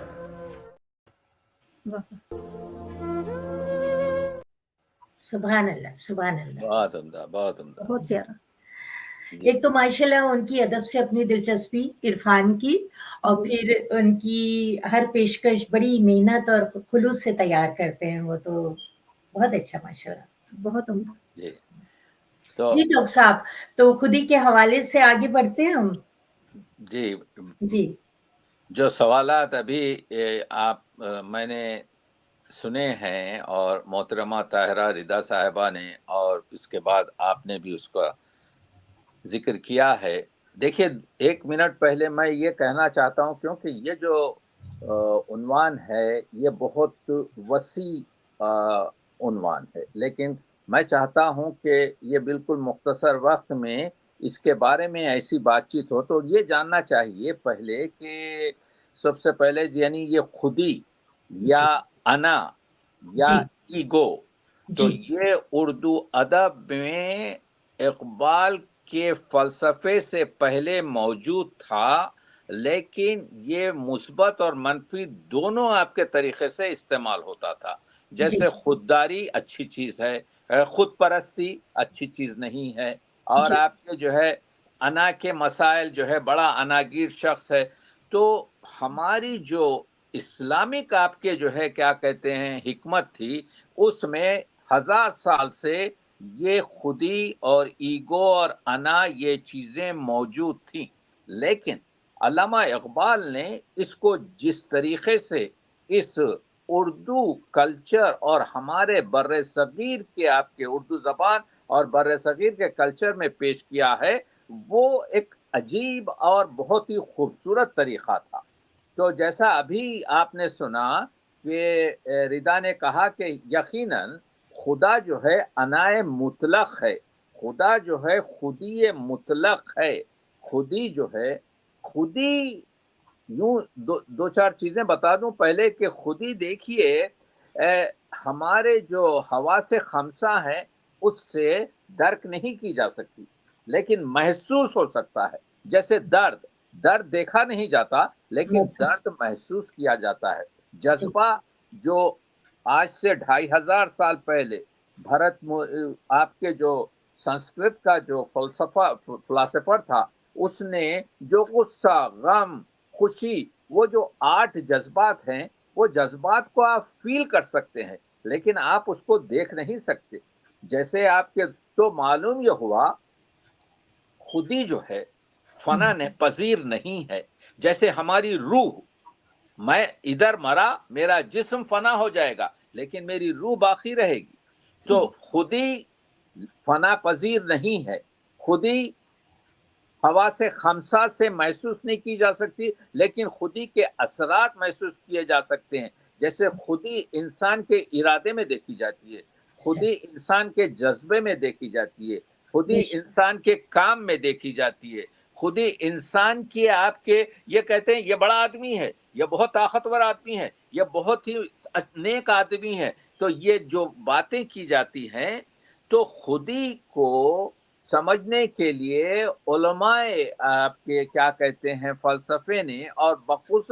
سبحان اللہ، سبحان اللہ. بہت عمدہ، بہت عمدہ. بہت پیارا. ایک تو ماشاءاللہ ان کی ادب سے اپنی دلچسپی عرفان کی، اور پھر ان کی ہر پیشکش بڑی محنت اور خلوص سے تیار کرتے ہیں. وہ تو بہت اچھا ماشاءاللہ. بہت عمدہ. جی تو جی ڈاکٹر صاحب، تو خودی کے حوالے سے آگے بڑھتے ہیں ہم. جی جی جو سوالات ابھی میں نے سنے ہیں اور محترمہ طاہرہ ردا صاحبہ نے، اور اس کے بعد آپ نے بھی اس کا ذکر کیا ہے. دیکھیے 1 منٹ پہلے میں یہ کہنا چاہتا ہوں کیونکہ یہ جو عنوان ہے یہ بہت وسیع عنوان ہے، لیکن میں چاہتا ہوں کہ یہ بالکل مختصر وقت میں اس کے بارے میں ایسی بات چیت ہو. تو یہ جاننا چاہیے پہلے کہ سب سے پہلے یعنی یہ خودی یا انا یا ایگو، تو یہ اردو ادب میں اقبال کے فلسفے سے پہلے موجود تھا، لیکن یہ مثبت اور منفی دونوں آپ کے طریقے سے استعمال ہوتا تھا. جیسے خودداری اچھی چیز ہے، خود پرستی اچھی چیز نہیں ہے، اور آپ کے جو ہے انا کے مسائل جو ہے بڑا اناگیر شخص ہے. تو ہماری جو اسلامک آپ کے جو ہے کیا کہتے ہیں حکمت تھی، اس میں 1000 سال سے یہ خودی اور ایگو اور انا یہ چیزیں موجود تھیں. لیکن علامہ اقبال نے اس کو جس طریقے سے اس اردو کلچر اور ہمارے بر صغیر کے آپ کے اردو زبان اور بر صغیر کے کلچر میں پیش کیا ہے، وہ ایک عجیب اور بہت ہی خوبصورت طریقہ تھا. تو جیسا ابھی آپ نے سنا کہ ردا نے کہا کہ یقیناً خدا جو ہے انائے مطلق ہے، خدا جو ہے خودی مطلق ہے. خودی جو ہے خودی، یوں دو چار چیزیں بتا دوں پہلے کہ خودی دیکھیے ہمارے جو حواس خمسہ ہیں اس سے درک نہیں کی جا سکتی، لیکن محسوس ہو سکتا ہے. جیسے درد دیکھا نہیں جاتا لیکن درد محسوس کیا جاتا ہے. جذبہ جو آج سے 2500 سال پہلے بھرت آپ کے جو سنسکرت کا جو فلسفر تھا، اس نے جو غصہ، غم، خوشی، وہ جو 8 جذبات ہیں، وہ جذبات کو آپ فیل کر سکتے ہیں لیکن آپ اس کو دیکھ نہیں سکتے. جیسے آپ کے تو معلوم یہ ہوا خودی جو ہے فنا پذیر نہیں ہے. جیسے ہماری روح، میں ادھر مرا میرا جسم فنا ہو جائے گا لیکن میری روح باقی رہے گی. تو خودی فنا پذیر نہیں ہے. خودی حواس خمسہ سے محسوس نہیں کی جا سکتی لیکن خودی کے اثرات محسوس کیے جا سکتے ہیں. جیسے خودی انسان کے ارادے میں دیکھی جاتی ہے، خودی انسان کے جذبے میں دیکھی جاتی ہے، خودی انسان کے کام میں دیکھی جاتی ہے، خودی انسان کی آپ کے یہ کہتے ہیں یہ بڑا آدمی ہے، یہ بہت طاقتور آدمی ہے، یہ بہت ہی نیک آدمی ہے. تو یہ جو باتیں کی جاتی ہیں تو خودی کو سمجھنے کے لیے علماء آپ کے کیا کہتے ہیں فلسفے نے، اور بخصوص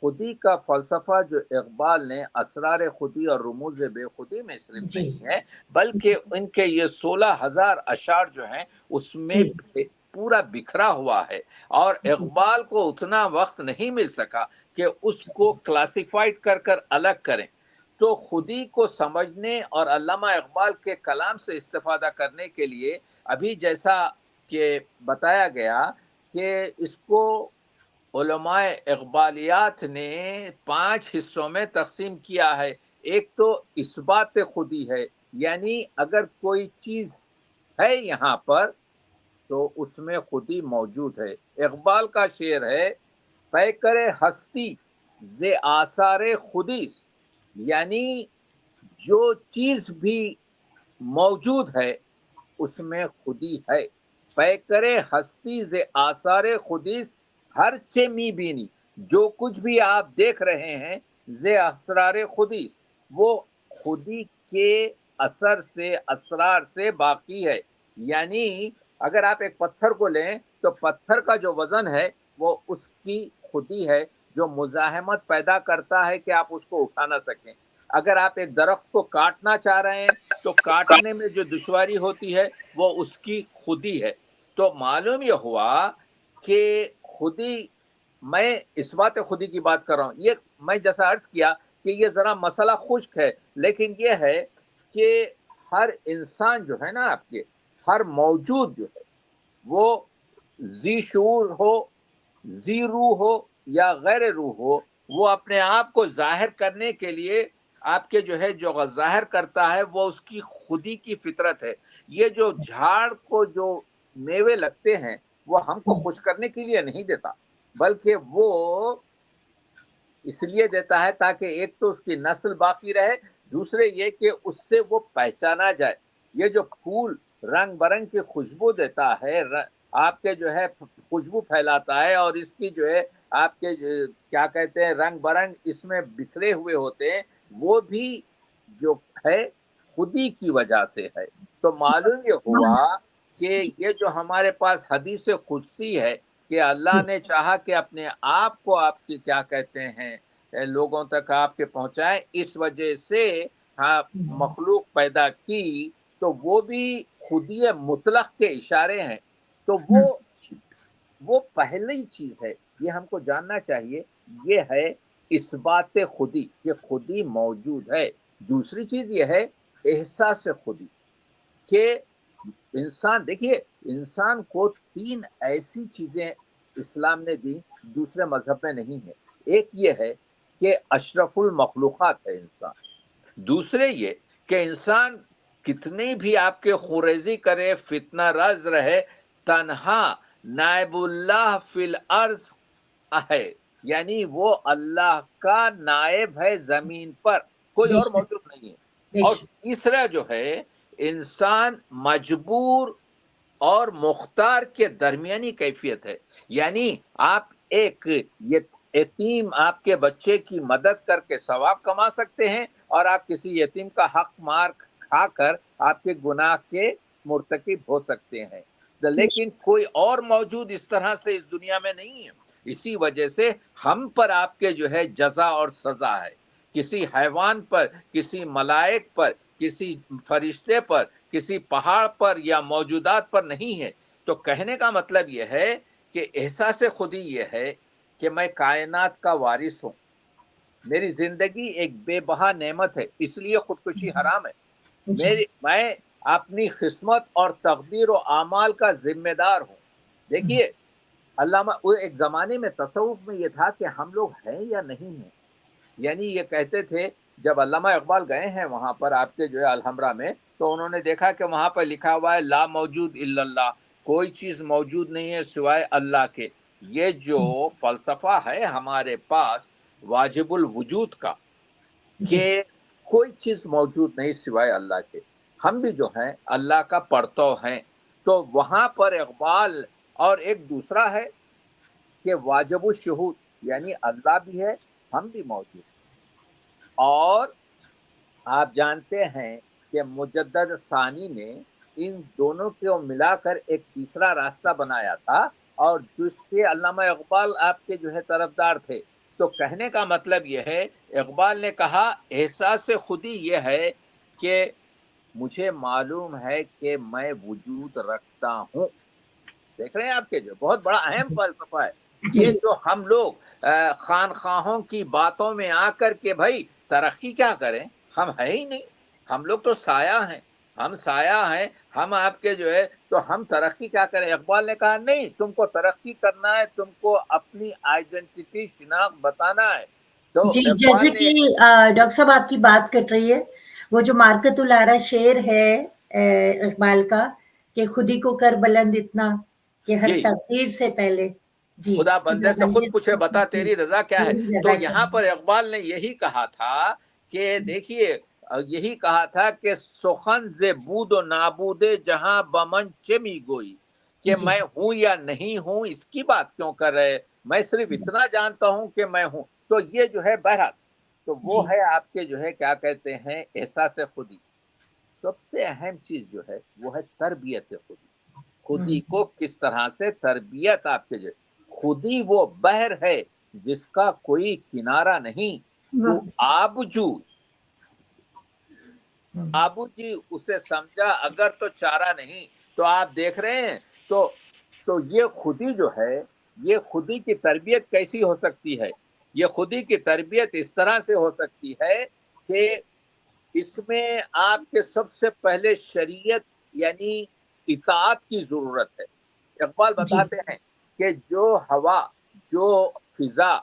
خودی کا فلسفہ جو اقبال نے اسرار خودی اور رموز بے خودی میں صرف نہیں ہے بلکہ ان کے یہ 16,000 اشعار جو ہیں اس میں پورا بکھرا ہوا ہے. اور اقبال کو اتنا وقت نہیں مل سکا کہ اس کو کلاسیفائڈ کر الگ کریں. تو خودی کو سمجھنے اور علامہ اقبال کے کلام سے استفادہ کرنے کے لیے ابھی جیسا کہ بتایا گیا کہ اس کو علماء اقبالیات نے 5 حصوں میں تقسیم کیا ہے. ایک تو اثبات خودی ہے، یعنی اگر کوئی چیز ہے یہاں پر تو اس میں خودی موجود ہے. اقبال کا شعر ہے پیکر ہستی ز آثار خودی، یعنی جو چیز بھی موجود ہے اس میں خودی ہے. پیکر ہستی ز آثار خودی ہر چے می بینی، جو کچھ بھی آپ دیکھ رہے ہیں ز اسرار خودی، وہ خودی کے اثر سے اسرار سے باقی ہے. یعنی اگر آپ ایک پتھر کو لیں تو پتھر کا جو وزن ہے وہ اس کی خودی ہے جو مزاحمت پیدا کرتا ہے کہ آپ اس کو اٹھا نہ سکیں. اگر آپ ایک درخت کو کاٹنا چاہ رہے ہیں تو کاٹنے میں جو دشواری ہوتی ہے وہ اس کی خودی ہے. تو معلوم یہ ہوا کہ خودی، میں اس بات خودی کی بات کر رہا ہوں. یہ میں جیسا عرض کیا کہ یہ ذرا مسئلہ خشک ہے، لیکن یہ ہے کہ ہر انسان جو ہے نا آپ کے، ہر موجود جو ہے وہ ذی شعور ہو، ذی روح ہو یا غیر روح ہو، وہ اپنے آپ کو ظاہر کرنے کے لیے آپ کے جو ہے جو ظاہر کرتا ہے وہ اس کی خودی کی فطرت ہے. یہ جو جھاڑ کو جو میوے لگتے ہیں وہ ہم کو خوش کرنے کے لیے نہیں دیتا، بلکہ وہ اس لیے دیتا ہے تاکہ ایک تو اس کی نسل باقی رہے، دوسرے یہ کہ اس سے وہ پہچانا جائے۔ یہ جو پھول رنگ برنگ کی خوشبو دیتا ہے، آپ کے جو ہے خوشبو پھیلاتا ہے، اور اس کی جو ہے آپ کے کیا کہتے ہیں رنگ برنگ اس میں بکھرے ہوئے ہوتے ہیں، وہ بھی جو ہے خودی کی وجہ سے ہے۔ تو معلوم یہ ہوا کہ یہ جو ہمارے پاس حدیث قدسی ہے کہ اللہ نے چاہا کہ اپنے آپ کو آپ کی کیا کہتے ہیں لوگوں تک آپ کے پہنچائے، اس وجہ سے ہاں مخلوق پیدا کی، تو وہ بھی خودی مطلق کے اشارے ہیں۔ تو وہ پہلی چیز ہے، یہ ہم کو جاننا چاہیے، یہ ہے اس بات خودی کہ خودی موجود ہے۔ دوسری چیز یہ ہے احساس خودی، کہ انسان دیکھیے انسان کو 3 ایسی چیزیں اسلام نے دی دوسرے مذہب میں نہیں ہے۔ ایک یہ ہے کہ اشرف المخلوقات ہے انسان، دوسرے یہ کہ انسان کتنی بھی آپ کے خوریزی کرے، فتنہ رز رہے، تنہا نائب اللہ فی الارض ہے، یعنی وہ اللہ کا نائب ہے زمین پر، کوئی اور موجود نہیں ہے۔ اور تیسرا جو ہے انسان مجبور اور مختار کے درمیانی کیفیت ہے، یعنی آپ ایک یتیم آپ کے بچے کی مدد کر کے ثواب کما سکتے ہیں، اور آپ کسی یتیم کا حق مار کھا کر آپ کے گناہ کے مرتکب ہو سکتے ہیں، لیکن کوئی اور موجود اس طرح سے اس دنیا میں نہیں ہے۔ اسی وجہ سے ہم پر آپ کے جو ہے جزا اور سزا ہے، کسی حیوان پر، کسی ملائک پر، کسی فرشتے پر، کسی پہاڑ پر یا موجودات پر نہیں ہے۔ تو کہنے کا مطلب یہ ہے کہ احساس خودی یہ ہے کہ میں کائنات کا وارث ہوں، میری زندگی ایک بے بہا نعمت ہے، اس لیے خودکشی حرام ہے، میں اپنی قسمت اور تقدیر و اعمال کا ذمہ دار ہوں۔ دیکھیے علامہ ایک زمانے میں تصوف میں یہ تھا کہ ہم لوگ ہیں یا نہیں ہیں، یعنی یہ کہتے تھے، جب علامہ اقبال گئے ہیں وہاں پر آپ کے جو ہے الحمرا میں، تو انہوں نے دیکھا کہ وہاں پر لکھا ہوا ہے لا موجود الا اللہ، کوئی چیز موجود نہیں ہے سوائے اللہ کے۔ یہ جو فلسفہ ہے ہمارے پاس واجب الوجود کا، کہ کوئی چیز موجود نہیں سوائے اللہ کے، ہم بھی جو ہیں اللہ کا پرتو ہیں۔ تو وہاں پر اقبال، اور ایک دوسرا ہے کہ واجب الشہود، یعنی اللہ بھی ہے ہم بھی موجود ہیں۔ اور آپ جانتے ہیں کہ مجدد ثانی نے ان دونوں کو ملا کر ایک تیسرا راستہ بنایا تھا، اور جس کے علامہ اقبال آپ کے جو ہے طرفدار تھے۔ تو کہنے کا مطلب یہ ہے، اقبال نے کہا احساس خودی یہ ہے کہ مجھے معلوم ہے کہ میں وجود رکھتا ہوں۔ دیکھ رہے ہیں آپ کے جو بہت بڑا اہم فلسفہ ہے یہ، جو ہم لوگ خانخواہوں کی باتوں میں آ کر کے بھائی ترقی کیا کریں، ہم ہے ہی نہیں، ہم لوگ تو سایہ ہیں، ہم سایہ ہیں، ہم آپ کے جو ہے، تو ہم ترقی کیا کریں۔ اقبال نے کہا نہیں، تم کو ترقی کرنا ہے، تم کو اپنی آئیڈینٹی شناخت بتانا ہے۔ تو جی، جیسے اقبال نے کہ ڈاکٹر صاحب آپ کی بات کٹ رہی ہے، وہ جو مارکت الارا شعر ہے اقبال کا، کہ خودی کو کر بلند اتنا کہ ہر جی تقدیر سے پہلے، جی خدا بندے سے خود پوچھے بتا تیری رضا کیا ہے۔ تو یہاں پر اقبال نے یہی کہا تھا کہ دیکھیے، یہی کہا تھا کہ سخن ز بود و نابود جہاں بمن چه می گوئی، کہ میں ہوں یا نہیں ہوں اس کی بات کیوں کر رہے، میں صرف اتنا جانتا ہوں کہ میں ہوں۔ تو یہ جو ہے بہرحال، تو وہ ہے آپ کے جو ہے کیا کہتے ہیں احساس خودی۔ سب سے اہم چیز جو ہے وہ ہے تربیت خودی، خودی کو کس طرح سے تربیت آپ کے جو خودی وہ بحر ہے جس کا کوئی کنارہ نہیں، تو آبو جی اسے سمجھا اگر تو چارہ نہیں۔ تو آپ دیکھ رہے ہیں، تو یہ خودی جو ہے، یہ خودی کی تربیت کیسی ہو سکتی ہے؟ یہ خودی کی تربیت اس طرح سے ہو سکتی ہے کہ اس میں آپ کے سب سے پہلے شریعت یعنی اطاعت کی ضرورت ہے۔ اقبال بتاتے ہیں کہ جو ہوا، جو فضا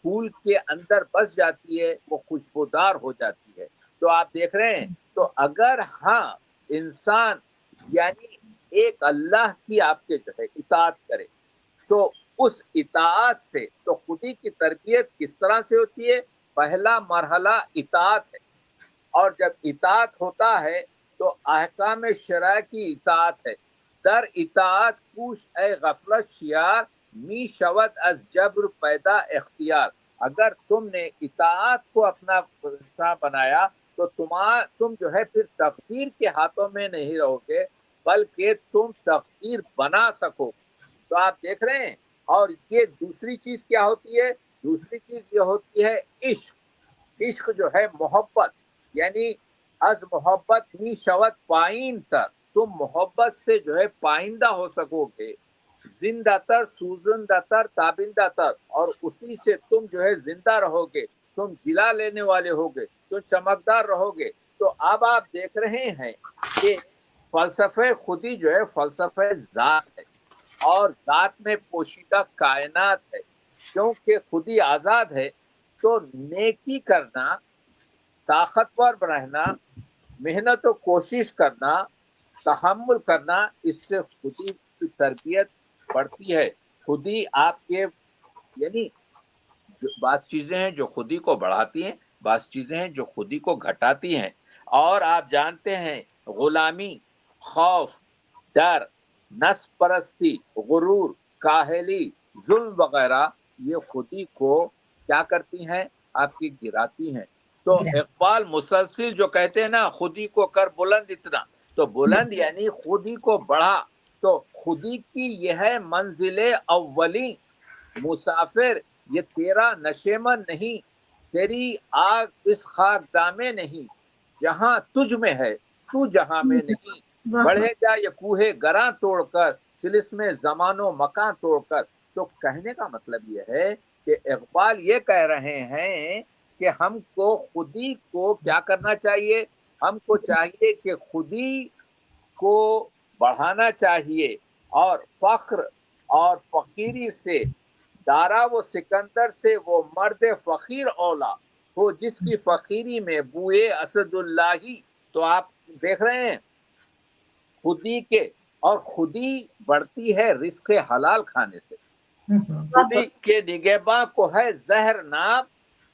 پھول کے اندر بس جاتی ہے وہ خوشبودار ہو جاتی ہے۔ تو آپ دیکھ رہے ہیں، تو اگر ہاں انسان یعنی ایک اللہ کی آپ کے جو ہے اطاعت کرے. تو اس اطاعت سے تو خودی کی تربیت کس طرح سے ہوتی ہے؟ پہلا مرحلہ اطاعت ہے، اور جب اطاعت ہوتا ہے تو احکام شرع کی اطاعت ہے. در اطاعت کوش اے غفلت شیار، می شود از جبر پیدا اختیار. اگر تم نے اطاعت کو اپنا حصہ بنایا تو تم جو ہے پھر تقدیر کے ہاتھوں میں نہیں رہو گے، بلکہ تم تقدیر بنا سکو. تو آپ دیکھ رہے ہیں. اور یہ دوسری چیز کیا ہوتی ہے؟ دوسری چیز یہ ہوتی ہے عشق. عشق جو ہے محبت، یعنی از محبت می شود پائین تر، تم محبت سے جو ہے پائندہ ہو سکو گے. زندہ تر، سوزندہ تر، تابندہ تر، اور اسی سے تم جو ہے زندہ رہو گے، تم جلا لینے والے ہوگے، تم چمکدار رہو گے. تو اب آپ دیکھ رہے ہیں کہ فلسفہ خودی جو ہے فلسفہ ذات ہے، اور ذات میں پوشیدہ کائنات ہے. کیونکہ خودی آزاد ہے تو نیکی کرنا، طاقتور رہنا، محنت و کوشش کرنا، تحمل کرنا، اس سے خودی کی تربیت بڑھتی ہے. خودی آپ کے یعنی بعض چیزیں ہیں جو خودی کو بڑھاتی ہیں، بعض چیزیں ہیں جو خودی کو گھٹاتی ہیں. اور آپ جانتے ہیں غلامی، خوف، ڈر، نفس پرستی، غرور، کاہلی، ظلم وغیرہ یہ خودی کو کیا کرتی ہیں؟ آپ کی گراتی ہیں. تو اقبال مسلسل جو کہتے ہیں نا خودی کو کر بلند اتنا، تو بلند یعنی خودی کو بڑھا. تو خودی کی یہ ہے منزل اولی، مسافر یہ تیرا نشیمن نہیں، تیری آگ اس خاک دامے نہیں، جہاں تجھ میں ہے تو جہاں میں نہیں. بڑھے جا یہ کوہ گراں توڑ کر، طلسم زمان و مکان توڑ کر. تو کہنے کا مطلب یہ ہے کہ اقبال یہ کہہ رہے ہیں کہ ہم کو خودی کو کیا کرنا چاہیے؟ ہم کو چاہیے کہ خودی کو بڑھانا چاہیے، اور فخر اور فقیری سے دارا و سکندر سے وہ مرد فقیر اولا ہو جس کی فقیری میں بوئے اسد اللہ ہی. تو آپ دیکھ رہے ہیں خودی کے، اور خودی بڑھتی ہے رزق حلال کھانے سے. خودی کے نگہباں کو ہے زہر ناب،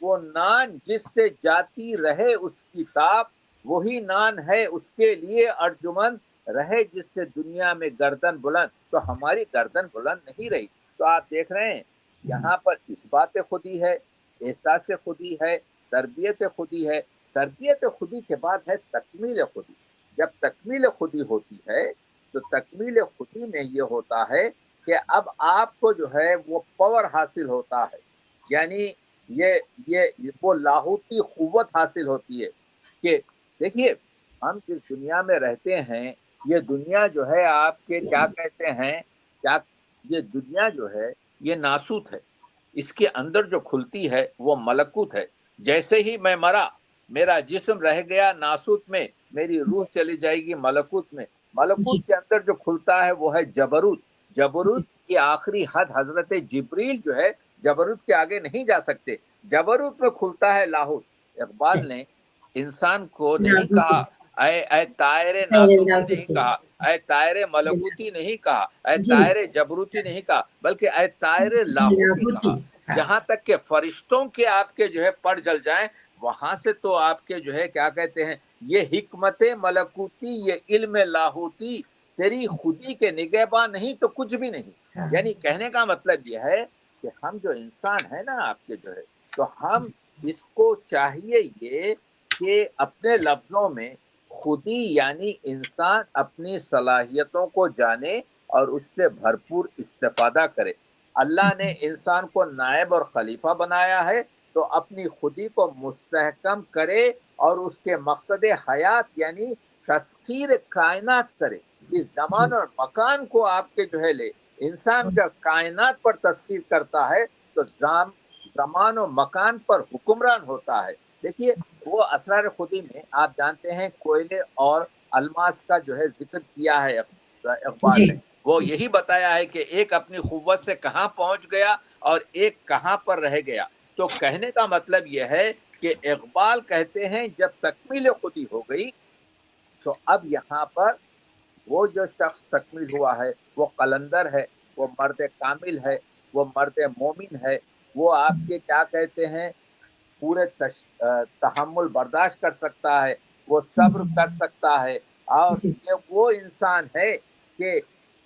وہ نان جس سے جاتی رہے اس کی تاب، وہی نان ہے اس کے لیے ارجمند، رہے جس سے دنیا میں گردن بلند. تو ہماری گردن بلند نہیں رہی. تو آپ دیکھ رہے ہیں یہاں پر اثبات خودی ہے، احساس خودی ہے، تربیت خودی ہے. تربیت خودی کے بعد ہے تکمیل خودی. جب تکمیل خودی ہوتی ہے تو تکمیل خودی میں یہ ہوتا ہے کہ اب آپ کو جو ہے وہ پاور حاصل ہوتا ہے، یعنی یہ وہ لاہوتی قوت حاصل ہوتی ہے. کہ دیکھیے ہم جس دنیا میں رہتے ہیں، یہ دنیا جو ہے آپ کے کیا کہتے ہیں، کیا یہ دنیا جو ہے یہ ناسوت ہے. اس کے اندر جو کھلتی ہے وہ ملکوت ہے. جیسے ہی میں مرا، میرا جسم رہ گیا ناسوت میں، میری روح چلی جائے گی ملکوت میں. ملکوت کے اندر جو کھلتا ہے وہ ہے جبروت. جبروت کی آخری حد حضرت جبریل جو ہے جبروت کے آگے نہیں جا سکتے. جبروت میں کھلتا ہے لاہوت. اقبال نے انسان کو نہیں کہا اے طائر ناسوتی نہیں کہا، اے طائر ملکوتی نہیں کہا، اے طائر جبروتی نہیں کہا، بلکہ اے طائر لاہوتی کہا. جہاں تک کہ فرشتوں کے آپ کے جو ہے پڑ جل جائیں، وہاں سے تو آپ کے جو ہے کیا کہتے ہیں یہ حکمت ملکوتی، یہ علم لاہوتی تیری خودی کے نگہباں نہیں تو کچھ بھی نہیں. یعنی کہنے کا مطلب یہ ہے کہ ہم جو انسان ہیں نا آپ کے جو ہے، تو ہم اس کو چاہیے یہ کہ اپنے لفظوں میں خودی یعنی انسان اپنی صلاحیتوں کو جانے اور اس سے بھرپور استفادہ کرے. اللہ نے انسان کو نائب اور خلیفہ بنایا ہے تو اپنی خودی کو مستحکم کرے اور اس کے مقصد حیات یعنی تسخیر کائنات کرے. اس زمان اور مکان کو آپ کے جو ہے لے. انسان جب کائنات پر تسخیر کرتا ہے تو زمان و مکان پر حکمران ہوتا ہے. دیکھیے وہ اسرار خودی میں آپ جانتے ہیں کوئلے اور الماس کا جو ہے ذکر کیا ہے اقبال نے. وہ یہی بتایا ہے کہ ایک اپنی قوت سے کہاں پہنچ گیا اور ایک کہاں پر رہ گیا. تو کہنے کا مطلب یہ ہے کہ اقبال کہتے ہیں جب تکمیل خودی ہو گئی تو اب یہاں پر وہ جو شخص تکمیل ہوا ہے وہ قلندر ہے، وہ مرد کامل ہے، وہ مرد مومن ہے، وہ آپ کے کیا کہتے ہیں پورے تحمل برداشت کر سکتا ہے، وہ صبر کر سکتا ہے، اور جی یہ وہ انسان ہے کہ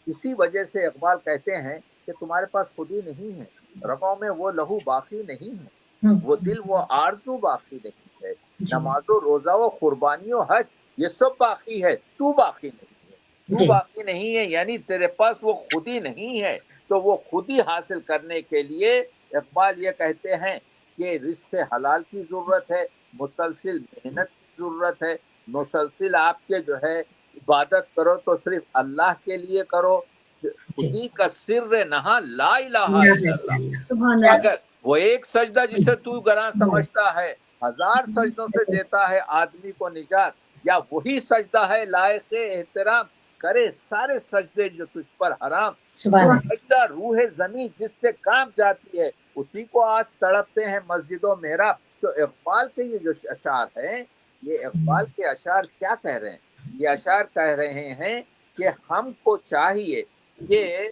اسی وجہ سے اقبال کہتے ہیں کہ تمہارے پاس خودی نہیں ہے، رگوں میں وہ لہو باقی نہیں ہے، وہ دل وہ آرزو باقی نہیں ہے، جی نماز و روزہ و قربانی و حج یہ سب باقی ہے، تو باقی نہیں ہے، تو جی باقی نہیں ہے، یعنی تیرے پاس وہ خودی نہیں ہے۔ تو وہ خودی حاصل کرنے کے لیے اقبال یہ کہتے ہیں کہ رزق حلال کی ضرورت ہے، مسلسل محنت کی ضرورت ہے، مسلسل آپ کے جو ہے عبادت کرو تو صرف اللہ کے لیے کرو، جی خودی کا سر نہا لا الہ لا الا ہے اللہ۔ اللہ سبحان کیا اللہ۔ اگر وہ ایک سجدہ جسے تو گناہ سبحان سمجھتا ہے 1000 سجدوں سے دیتا ہے آدمی کو نجات، یا وہی سجدہ ہے لائق احترام، کرے سارے سجدے جو تجھ پر حرام، سبحان وہ اللہ سجدہ روح زمین جس سے کانپ جاتی ہے اسی کو آج تڑپتے ہیں مسجد و محراب۔ تو اقبال کے یہ جو اشعار ہیں، یہ اقبال کے اشعار کیا کہہ رہے ہیں؟ یہ اشعار کہہ رہے ہیں کہ ہم کو چاہیے کہ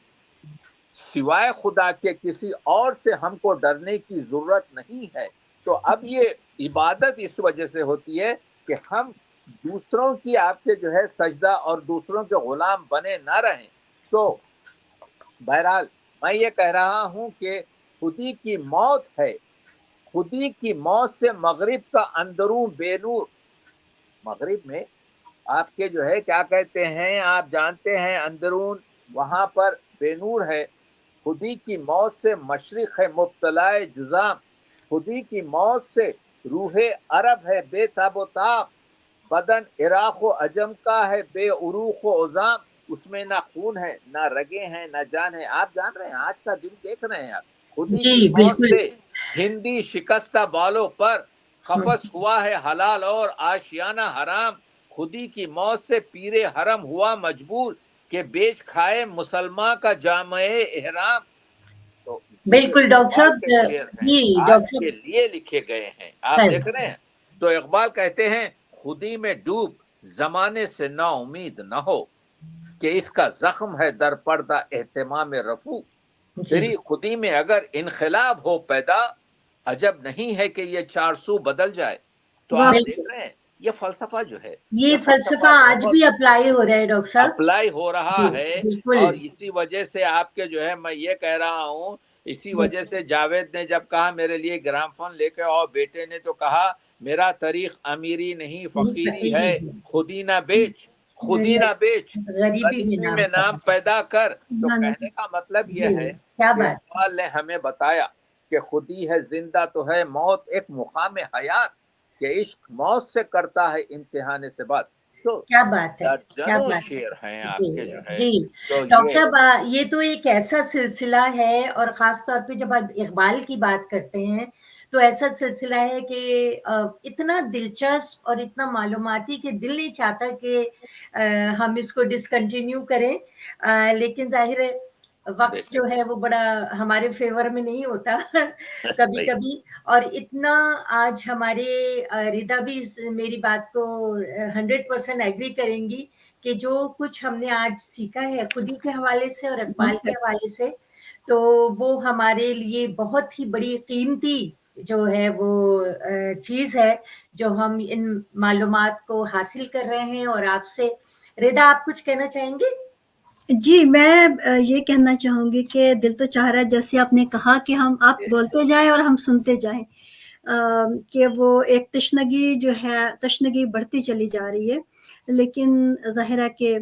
سوائے خدا کے کسی اور سے ہم کو ڈرنے کی ضرورت نہیں ہے۔ تو اب یہ عبادت اس وجہ سے ہوتی ہے کہ ہم دوسروں کی آپ کے جو ہے سجدہ اور دوسروں کے غلام بنے نہ رہیں۔ تو بہرحال میں یہ کہہ رہا ہوں کہ خودی کی موت ہے، خودی کی موت سے مغرب کا اندرون بے نور، مغرب میں آپ کے جو ہے کیا کہتے ہیں آپ جانتے ہیں اندرون وہاں پر بے نور ہے، خودی کی موت سے مشرق ہے مبتلا جزام، خودی کی موت سے روح عرب ہے بے تاب و تاب، بدن عراق و عجم کا ہے بے عروق و عظام، اس میں نہ خون ہے نہ رگیں ہیں نہ جان ہے۔ آپ جان رہے ہیں آج کا دن دیکھ رہے ہیں آپ، خودی جی کی موت بالکل سے ہندی شکستہ بالوں پر قفس ہوا ہے حلال اور آشیانہ حرام، خودی کی موت سے پیر حرم ہوا مجبور کہ بیچ کھائے مسلمان کا جامع احرام۔ تو یہ جو بالکل ڈاکٹر اقبال کے صاحب شعر ہیں جی آج ڈاکٹر کے صاحب لیے لکھے گئے ہیں، آپ خیر دیکھ رہے ہیں۔ تو اقبال کہتے ہیں خودی میں ڈوب زمانے سے نا امید نہ ہو، کہ اس کا زخم ہے در پردہ اہتمام رفو، جی تیری خودی میں اگر انقلاب ہو پیدا، عجب نہیں ہے کہ یہ 400 بدل جائے۔ تو واہ، آپ بالکل دیکھ رہے ہیں یہ فلسفہ جو ہے، یہ یہ فلسفہ فلسفہ آج بہت بھی اپلائی ہو رہا ہے ڈاکٹر صاحب اپلائی ہو رہا جی ہے، بالکل اور اسی وجہ سے آپ کے جو ہے میں یہ کہہ رہا ہوں، اسی جی وجہ سے جاوید نے جب کہا میرے لیے گرام فون لے کے آؤ، بیٹے نے تو کہا میرا طریق امیری نہیں نہیں فقیری فقیری ہے، ہے خودی نہ بیچ، خودی نہ بیچ، غریبی میں غریبی نام میں نام پیدا پیدا کر۔ تو سبحان کہنے اللہ۔ کا مطلب جی یہ ہے کیا کہ بات اقبال نے ہمیں بتایا کہ خودی ہے زندہ تو ہے موت ایک مقام حیات، کہ عشق موت سے کرتا ہے امتحان سے بات۔ تو کیا بات ہے کیا درجنوں بات شعر ہیں جی آپ کے جو ہے، جی تو ڈاکٹر یہ صاحب یہ تو ایک ایسا سلسلہ ہے اور خاص طور پہ جب آپ اقبال کی بات کرتے ہیں تو ایسا سلسلہ ہے کہ اتنا دلچسپ اور اتنا معلوماتی کہ دل نہیں چاہتا کہ ہم اس کو ڈسکنٹینیو کریں، لیکن ظاہر ہے بے وقت جو شک ہے وہ بڑا ہمارے فیور میں نہیں ہوتا کبھی صحیح، کبھی، اور اتنا آج ہمارے ردا بھی میری بات کو 100% ایگری کریں گی کہ جو کچھ ہم نے آج سیکھا ہے خودی کے حوالے سے اور اقبال کے حوالے سے، تو وہ ہمارے لیے بہت ہی بڑی قیمتی جو ہے وہ چیز ہے جو ہم ان معلومات کو حاصل کر رہے ہیں۔ اور آپ سے ردا آپ کچھ کہنا چاہیں گے؟ جی میں یہ کہنا چاہوں گی کہ دل تو چاہ رہا ہے جیسے آپ نے کہا کہ آپ بے شک بولتے جائیں اور ہم سنتے جائیں، کہ وہ ایک تشنگی جو ہے تشنگی بڑھتی چلی جا رہی ہے، لیکن ظاہر ہے کہ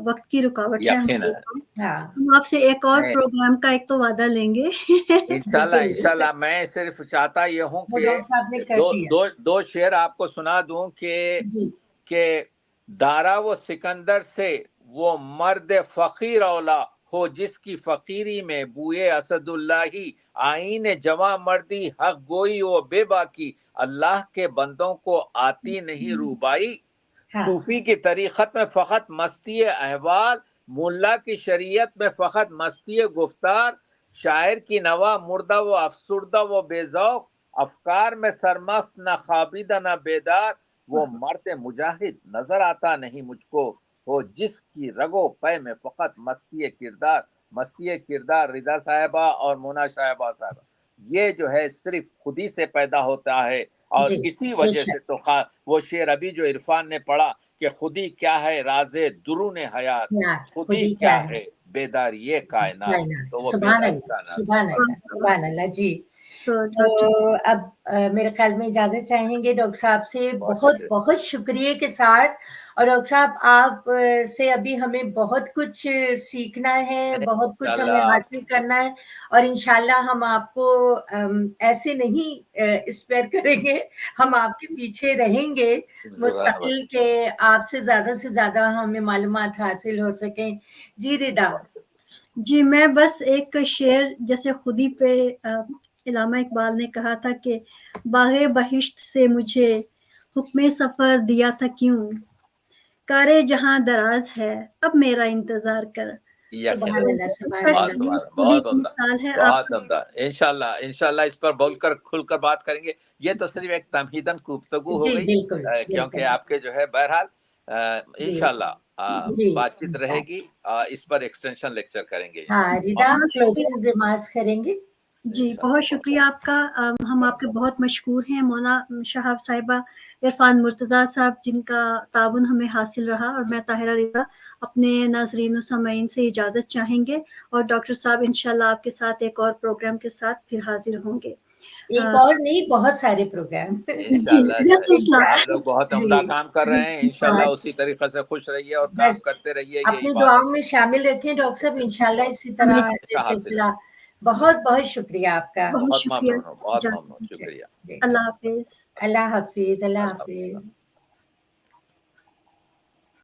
وقت کی رکاوٹ ہے یقینا ہاں ہم آپ سے ایک اور میں پروگرام کا ایک تو وعدہ لیں گے۔ انشاءاللہ بالکل انشاءاللہ میں صرف چاہتا یہ ہوں وہ کہ ڈاکٹر صاحب نے کر دو دیا دو دو شعر آپ کو سنا دوں جی کہ دارا و سکندر سے وہ مرد فقیر اولا ہو جس کی فقیری میں بوئے اسد اللہ آئین جواں مردی حق گوئی و بے باکی، اللہ کے بندوں کو آتی نہیں روبائی، ہاں صوفی کی طریقت میں فقط مستی احوال، ملا کی شریعت میں فقط مستی گفتار، شاعر کی نوا مردہ و افسردہ و بے ذوق، افکار میں سرمست نہ خوابیدہ نہ بیدار، وہ مرد مجاہد نظر آتا نہیں مجھ کو، ہو جس کی رگو پے میں فقط مستی کردار رضا صاحبہ اور مونا صاحبہ یہ جو ہے صرف خودی سے پیدا ہوتا ہے، اور جی اسی بے وجہ شک سے تو وہ شعر ابھی جو عرفان نے پڑھا کہ خودی کیا ہے راز درون حیات، خودی کیا ہے بیداری یہ کائنات، تو وہ سبحان بیداری اللہ کائنات سبحان اللہ سبحان اللہ. جی تو تو ڈاکٹر اب میرے خیال میں اجازت چاہیں گے ڈاکٹر صاحب سے بہت بہت شکریہ. بہت شکریہ کے ساتھ. اور ڈاکٹر صاحب آپ سے ابھی ہمیں بہت کچھ سیکھنا ہے، بہت کچھ ہمیں انشاءاللہ حاصل کرنا ہے، اور انشاءاللہ ہم آپ کو ایسے نہیں اسپیئر کریں گے، ہم آپ کے پیچھے رہیں گے مستقل کہ آپ سے زیادہ ہمیں معلومات حاصل ہو سکیں. جی ردا. جی میں بس ایک شعر جیسے خودی پہ علامہ اقبال نے کہا تھا کہ باغ بہشت سے مجھے حکم سفر دیا تھا کیوں، کارے جہاں دراز ہے اب میرا انتظار کر. سبحان اللہ سبحان بہت اللہ. خودی بہت کی عمدہ، مثال ہے آپ. بہت عمدہ. انشاءاللہ اس پر بول کر کھل کر بات کریں گے. یہ تو صرف ایک تمہیدن گفتگو ہو جی گئی، بالکل کیونکہ بالکل. آپ کے جو ہے بہرحال جی انشاءاللہ جی بات چیت رہے گی، اس پر ایکسٹینشن لیکچر کریں گے ہاں ردا بہت شکریہ. کلوزنگ ریمارکس کریں گے. جی بہت شکریہ آپ کا. ہم آپ کے بہت مشکور ہیں مونا شہاب صاحبہ، عرفان مرتضیٰ صاحب جن کا تعاون ہمیں حاصل رہا، اور میں طاہرہ رضا اپنے ناظرین و سامعین سے اجازت چاہیں گے، اور ڈاکٹر صاحب انشاءاللہ آپ کے ساتھ ایک اور پروگرام کے ساتھ پھر حاضر ہوں گے. ایک اور نہیں، بہت سارے پروگرام. جی انشاءاللہ. یہ سلسلہ. آپ لوگ بہت عمدہ جی کام کر رہے ہیں، انشاءاللہ ہاں اسی طریقے سے خوش رہیے اور کام بس کرتے رہیے، یہی اپنی بات دعاؤں میں شامل رکھیں ڈاکٹر صاحب، انشاءاللہ اسی طرح ہمیں یہ حاصل سلسلہ. ہے. بہت بہت شکریہ آپ کا. بہت بہت شکریہ. ممنون ہوں، بہت اجازت ممنون، دیجیے. شکریہ. جی اللہ حافظ. اللہ حافظ. اللہ اللہ حافظ. حافظ.